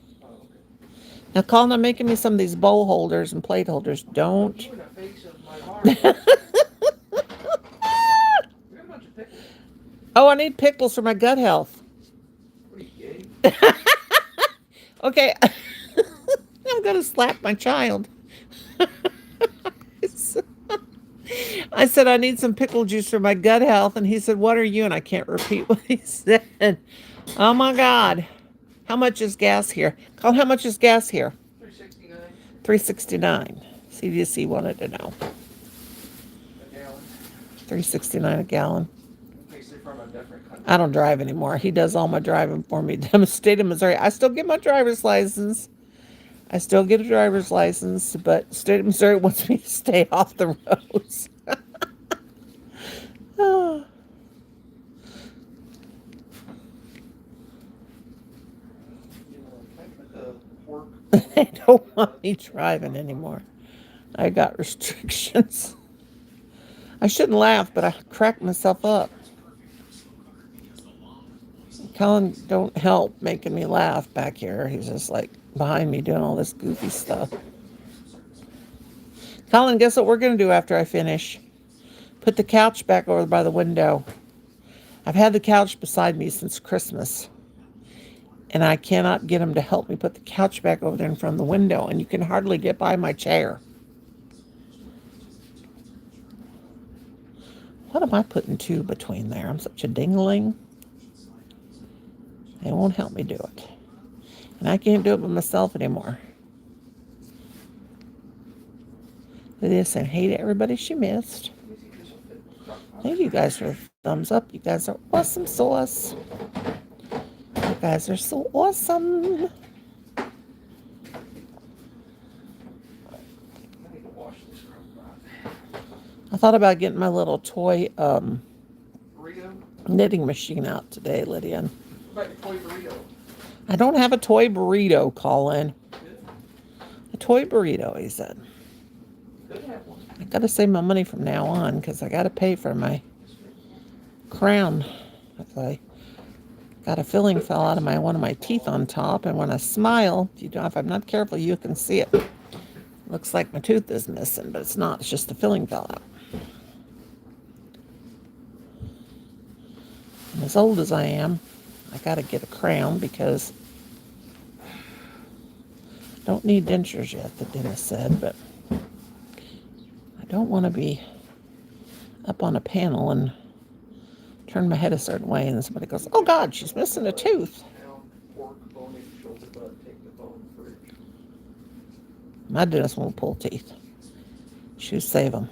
Now, Colin, I'm making me some of these bowl holders and plate holders. Don't. Oh, I need pickles for my gut health. Okay. I'm going to slap my child. I said, I need some pickle juice for my gut health. And he said, what are you? And I can't repeat what he said. Oh, my God. How much is gas here? Colin, how much is gas here? $3.69. CDC wanted to know. $3.69 a gallon. I don't drive anymore. He does all my driving for me. The state of Missouri. I still get my driver's license. I still get a driver's license, but the state of Missouri wants me to stay off the roads. Oh. They don't want me driving anymore. I got restrictions. I shouldn't laugh, but I cracked myself up. Colin don't help making me laugh back here. He's just like behind me doing all this goofy stuff. Colin, guess what we're going to do after I finish? Put the couch back over by the window. I've had the couch beside me since Christmas. and I cannot get him to help me put the couch back over there in front of the window, and you can hardly get by my chair. What am I putting two between there? I'm such a dingling. They won't help me do it. And I can't do it by myself anymore. Lydia saying, hey to everybody she missed. Thank you guys for the thumbs up. You guys are awesome sauce. You guys are so awesome. I thought about getting my little toy knitting machine out today, Lydia. I don't have a toy burrito, Colin. A toy burrito, he said. I gotta save my money from now on because I gotta pay for my crown. If I got a filling fell out of one of my teeth on top, and when I smile, if I'm not careful, you can see it. Looks like my tooth is missing, but it's not. It's just the filling fell out. And as old as I am, I gotta get a crown because I don't need dentures yet, the dentist said, but I don't want to be up on a panel and turn my head a certain way and then somebody goes, oh God, she's missing a tooth. My dentist won't pull teeth. She'll save them.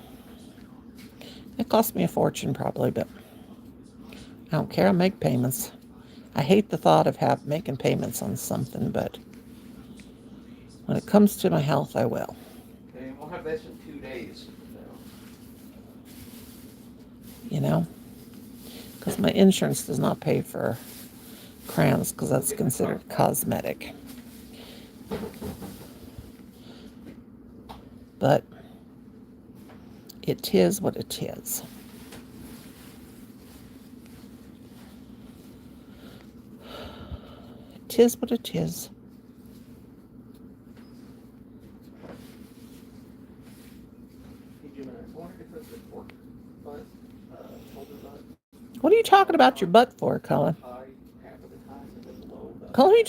It cost me a fortune probably, but I don't care. I make payments. I hate the thought of making payments on something, but when it comes to my health, I will. Okay, we'll have this in 2 days. You know? Because my insurance does not pay for crowns because that's considered cosmetic. But it is what it is. It is what it is. What are you talking about your butt for, Colin? Colin,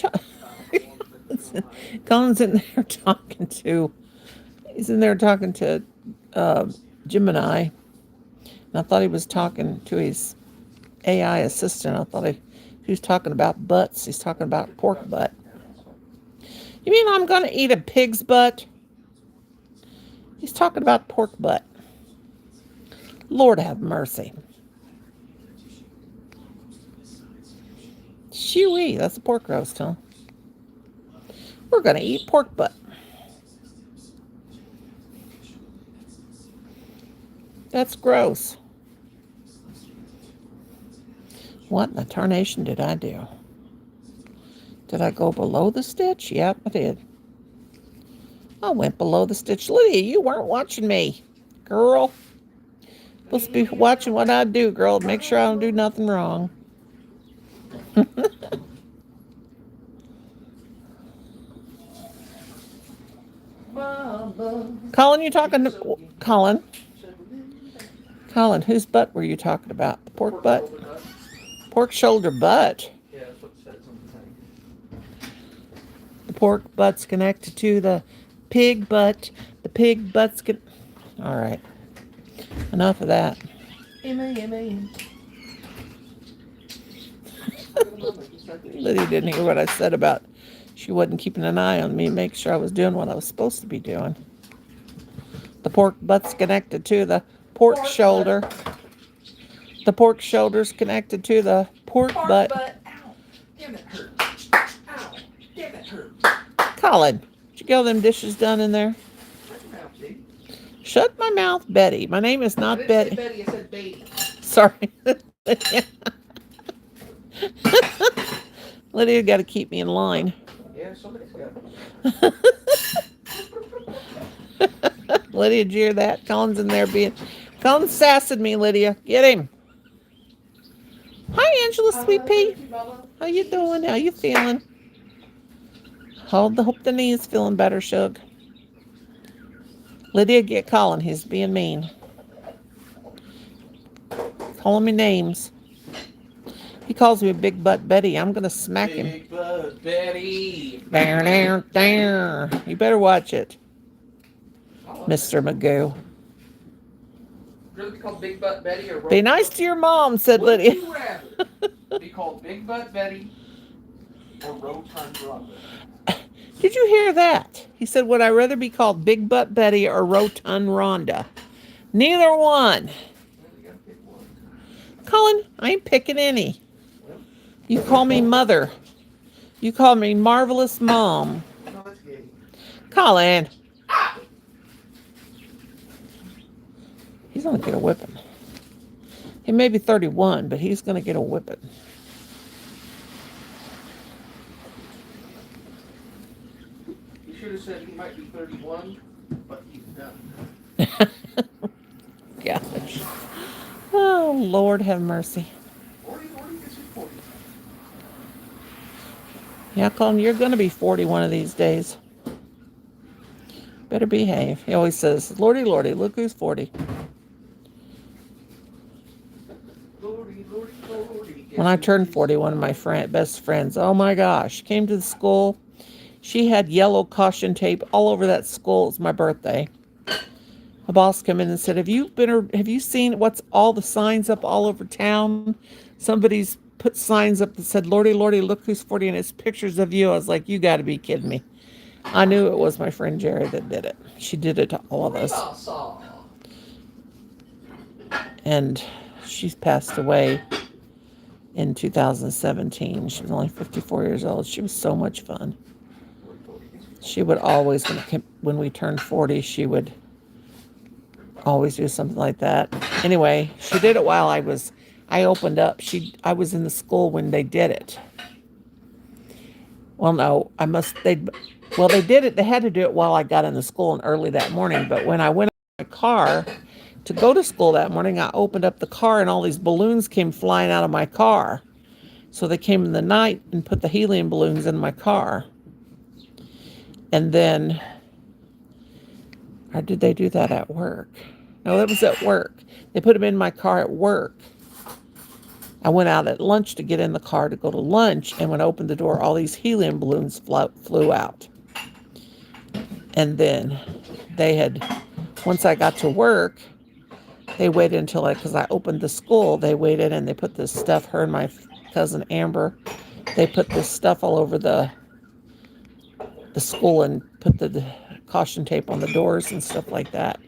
Colin's in there talking to, he's in there talking to Gemini. And I thought he was talking to his AI assistant. I thought he was talking about butts. He's talking about pork butt. You mean I'm going to eat a pig's butt? He's talking about pork butt. Lord have mercy. Shoo-wee, that's a pork roast, huh? We're going to eat pork butt. That's gross. What in the tarnation did I do? Did I go below the stitch? Yep, I did. I went below the stitch. Lydia, you weren't watching me, girl. Supposed to be watching what I do, girl. Make sure I don't do nothing wrong. Colin, you talking to Colin? Colin, whose butt were you talking about? The pork butt? Pork shoulder butt. Yeah, that's what it says on the thing. The pork butt's connected to the pig butt. The pig butt's all right. Enough of that. Lydia didn't hear what I said about she wasn't keeping an eye on me, make sure I was doing what I was supposed to be doing. The pork butt's connected to the pork shoulder. The pork shoulder's connected to the pork butt. Ow. Damn, it hurt. Ow. Damn, it hurt. Colin, did you get all them dishes done in there? Shut my mouth, Betty. My name is not Betty. Betty, I said baby. Sorry. Lydia got to keep me in line. Yeah, somebody's got it. Lydia, did you hear that? Colin's in there Colin's sassing me, Lydia. Get him. Hi, Angela, sweet pea. How you doing? How you feeling? Hope the knee is feeling better, Shug. Lydia, get Colin. He's being mean. Calling me names. He calls me Big Butt Betty. I'm going to smack him. Big Butt Betty. There, there, there. You better watch it, I love Mr. that. Magoo. Really be called Big Butt Betty or Be nice to your mom, said Would Lydia. you rather be called Big Butt Betty or Rotund Rhonda? Did you hear that? He said, would I rather be called Big Butt Betty or Rotund Rhonda? Neither one. Well, you gotta pick one. Colin, I ain't picking any. Well, You call me mother. You call me marvelous mom. no, that's gay. Colin. He's going to get a whipping. He may be 31, but he's going to get a whipping. You should have said he might be 31, but he's done. Gosh. Oh, Lord have mercy. 40, this is 40. Yeah, Colin, you're going to be 40 one of these days. Better behave. He always says, Lordy, Lordy, look who's 40. Lordy, Lordy, Lordy. When I turned 40, one of my best friends, oh my gosh, came to the school. She had yellow caution tape all over that school. It was my birthday. My boss came in and said, have you seen what's all the signs up all over town? Somebody's put signs up that said, Lordy, Lordy, look who's 40, and it's pictures of you. I was like, you got to be kidding me. I knew it was my friend Jerry that did it. She did it to all of us. And she's passed away in 2017. She was only 54 years old. She was so much fun. She would always, when we turned 40, she would always do something like that. Anyway, she did it while I opened up. I was in the school when they did it. Well, no, they did it. They had to do it while I got in the school and early that morning. But when I went in my car to go to school that morning, I opened up the car and all these balloons came flying out of my car. So they came in the night and put the helium balloons in my car. And then, or did they do that at work? No, it was at work. They put them in my car at work. I went out at lunch to get in the car to go to lunch, and when I opened the door, all these helium balloons flew out. And then once I got to work, they waited until because I opened the school, they waited and they put this stuff, her and my cousin Amber, they put this stuff all over the school and put the caution tape on the doors and stuff like that.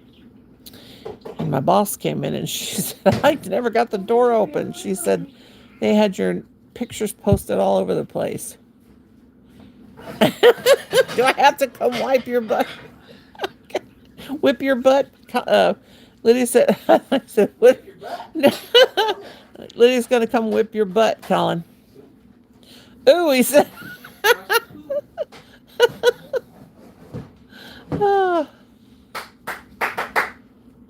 And my boss came in and she said, I never got the door open. She said, they had your pictures posted all over the place. Do I have to come wipe your butt? Whip your butt? Lydia said, I said, whip your butt? Lydia's going to come whip your butt, Colin. Ooh, he said. Oh.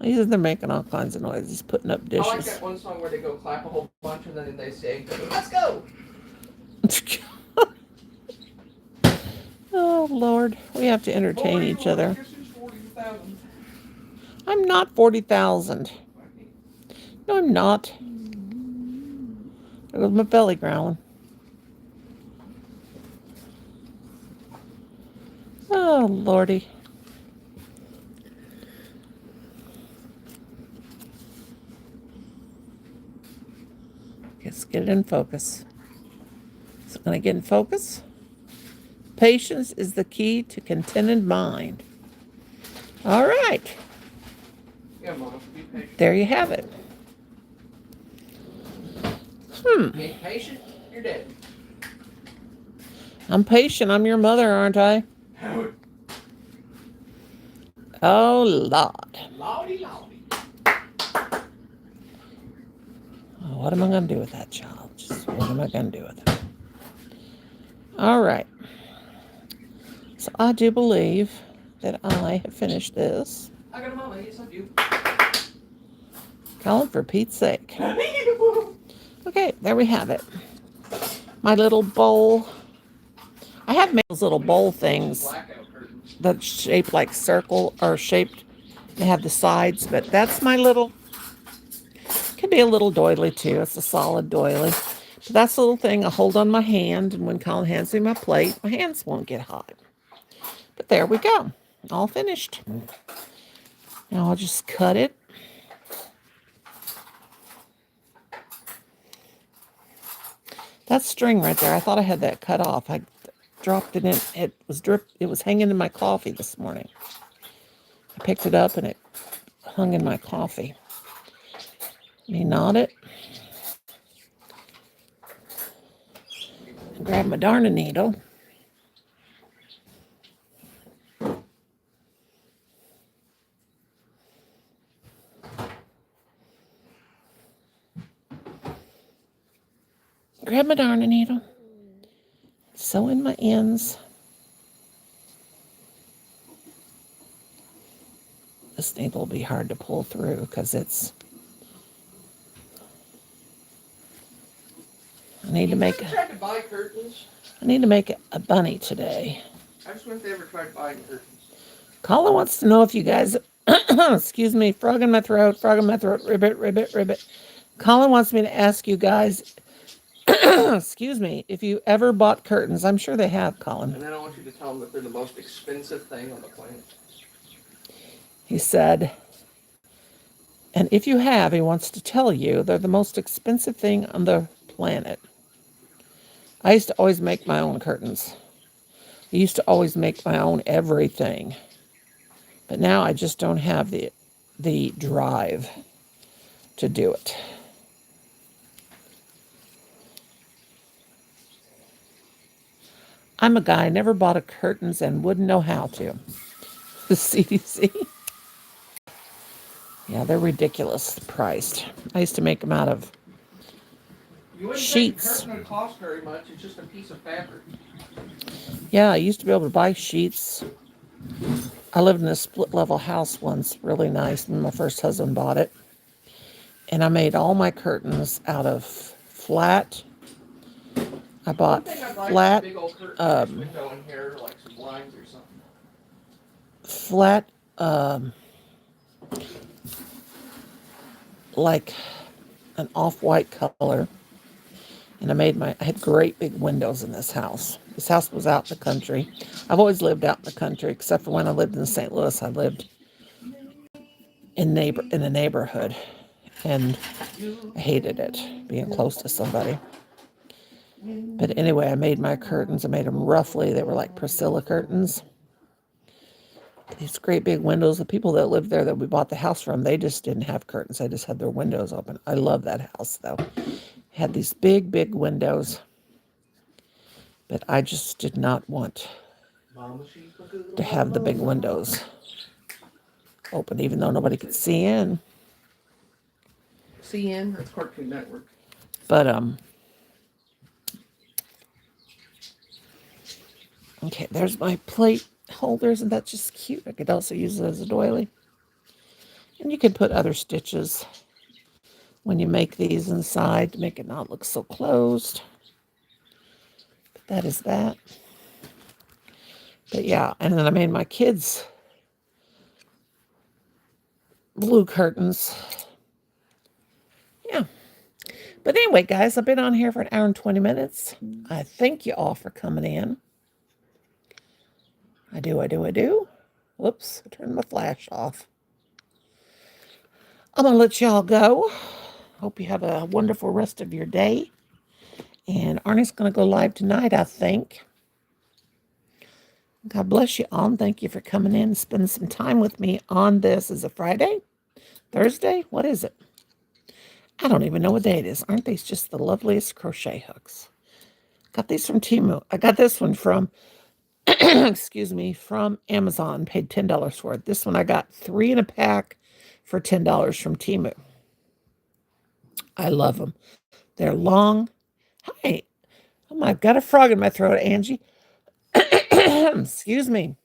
They're making all kinds of noise. He's putting up dishes. I like that one song where they go clap a whole bunch and then they say, let's go. Oh, Lord. We have to entertain 40, each other. Guess who's 40,000? I'm not 40,000. No, I'm not. There goes my belly growling. Oh, Lordy. Let's get it in focus. Is it going to get in focus? Patience is the key to contented mind. All right. Yeah, Mom, be patient. There you have it. You ain't patient, you're dead. I'm patient. I'm your mother, aren't I? Oh, Lord. Lordy, lordy. What am I going to do with that child? Just what am I going to do with it? All right. So I do believe that I have finished this. I got a mama, yes I do. Colin, for Pete's sake. Okay, there we have it. My little bowl. I have made those little bowl things that's shaped like circle or shaped. They have the sides, but that's my little. Could be a little doily too. It's a solid doily. But that's the little thing I hold on my hand, and when Colin hands me my plate, my hands won't get hot. But there we go. All finished. Now I'll just cut it. That string right there, I thought I had that cut off. I dropped it in. It was hanging in my coffee this morning. I picked it up and it hung in my coffee. Let me knot it. And grab my darning needle. Grab my darning needle. Sew in my ends. This needle will be hard to pull through because it's... I need to make tried to buy curtains? I need to make a bunny today. I just wonder if they ever tried buying curtains. Colin wants to know if you guys... excuse me, frog in my throat, ribbit, ribbit, ribbit. Colin wants me to ask you guys... excuse me, if you ever bought curtains. I'm sure they have, Colin. And then I want you to tell them that they're the most expensive thing on the planet. He said, and if you have, he wants to tell you they're the most expensive thing on the planet. I used to always make my own curtains. I used to always make my own everything. But now I just don't have the drive to do it. I'm a guy, never bought a curtains and wouldn't know how to. The CDC. Yeah, they're ridiculous priced. I used to make them out of sheets. Curtain would cost very much. It's just a piece of fabric. Yeah, I used to be able to buy sheets. I lived in a split-level house once, really nice, when my first husband bought it. And I made all my curtains out of flat. I bought flat, big old curtain window in here, like some blinds or something. flat, like an off-white color. And I had great big windows in this house. This house was out in the country. I've always lived out in the country, except for when I lived in St. Louis. I lived in a neighborhood, and I hated it, being close to somebody. But anyway, I made my curtains. I made them roughly. They were like Priscilla curtains. These great big windows. The people that lived there that we bought the house from, they just didn't have curtains. They just had their windows open. I love that house, though. It had these big, big windows. But I just did not want to have the big windows open, even though nobody could see in. CN, that's Cartoon Network. But, okay, there's my plate holder. Isn't that just cute? I could also use it as a doily. And you can put other stitches when you make these inside to make it not look so closed. But that is that. But yeah, and then I made my kids blue curtains. Yeah. But anyway, guys, I've been on here for an hour and 20 minutes. I thank you all for coming in. I do. Whoops, I turned my flash off. I'm going to let y'all go. Hope you have a wonderful rest of your day. And Arnie's going to go live tonight, I think. God bless you all, and thank you for coming in and spending some time with me on this. Is it Friday? Thursday? What is it? I don't even know what day it is. Aren't these just the loveliest crochet hooks? Got these from Temu. I got this one from, excuse me, from Amazon. Paid $10 for it. This one I got 3 in a pack for $10 from Temu. I love them. They're long. Hi. Oh my, I've got a frog in my throat, Angie. Excuse me.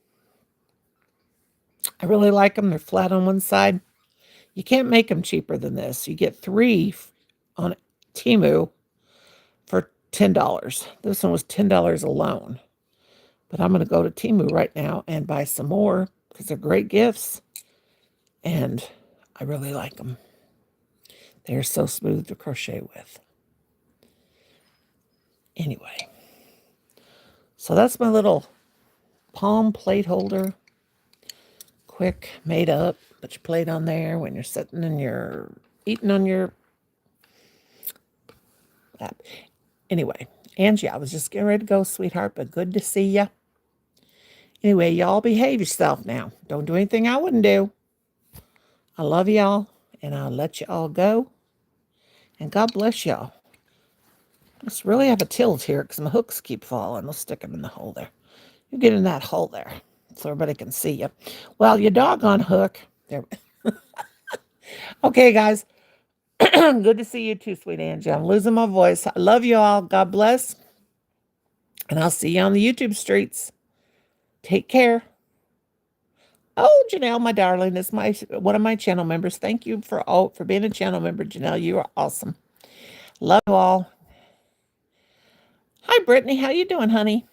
I really like them. They're flat on one side. You can't make them cheaper than this. You get 3 on Temu for $10. This one was $10 alone. But I'm going to go to Temu right now and buy some more because they're great gifts. And I really like them. They're so smooth to crochet with. Anyway, so that's my little palm plate holder. Quick, made up. Put your plate on there when you're sitting and you're eating on your lap. Anyway, Angie, I was just getting ready to go, sweetheart, but good to see ya. Anyway, y'all behave yourself now. Don't do anything I wouldn't do. I love y'all, and I'll let you all go. And God bless y'all. Let's really have a tilt here because my hooks keep falling. We'll stick them in the hole there. You get in that hole there so everybody can see you. Well, you doggone hook. There. Okay, guys. Good to see you too, sweet Angie. I'm losing my voice. I love you all. God bless. And I'll see you on the YouTube streets. Take care. Oh, Janelle, my darling, is one of my channel members. Thank you for being a channel member, Janelle. You are awesome. Love you all. Hi, Brittany. How you doing, honey?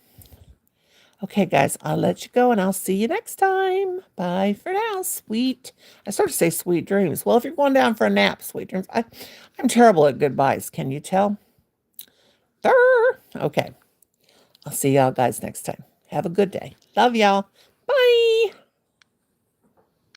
Okay, guys, I'll let you go, and I'll see you next time. Bye for now, sweet. I sort of say sweet dreams. Well, if you're going down for a nap, sweet dreams. I'm terrible at goodbyes. Can you tell? Okay. I'll see y'all guys next time. Have a good day. Love y'all. Bye.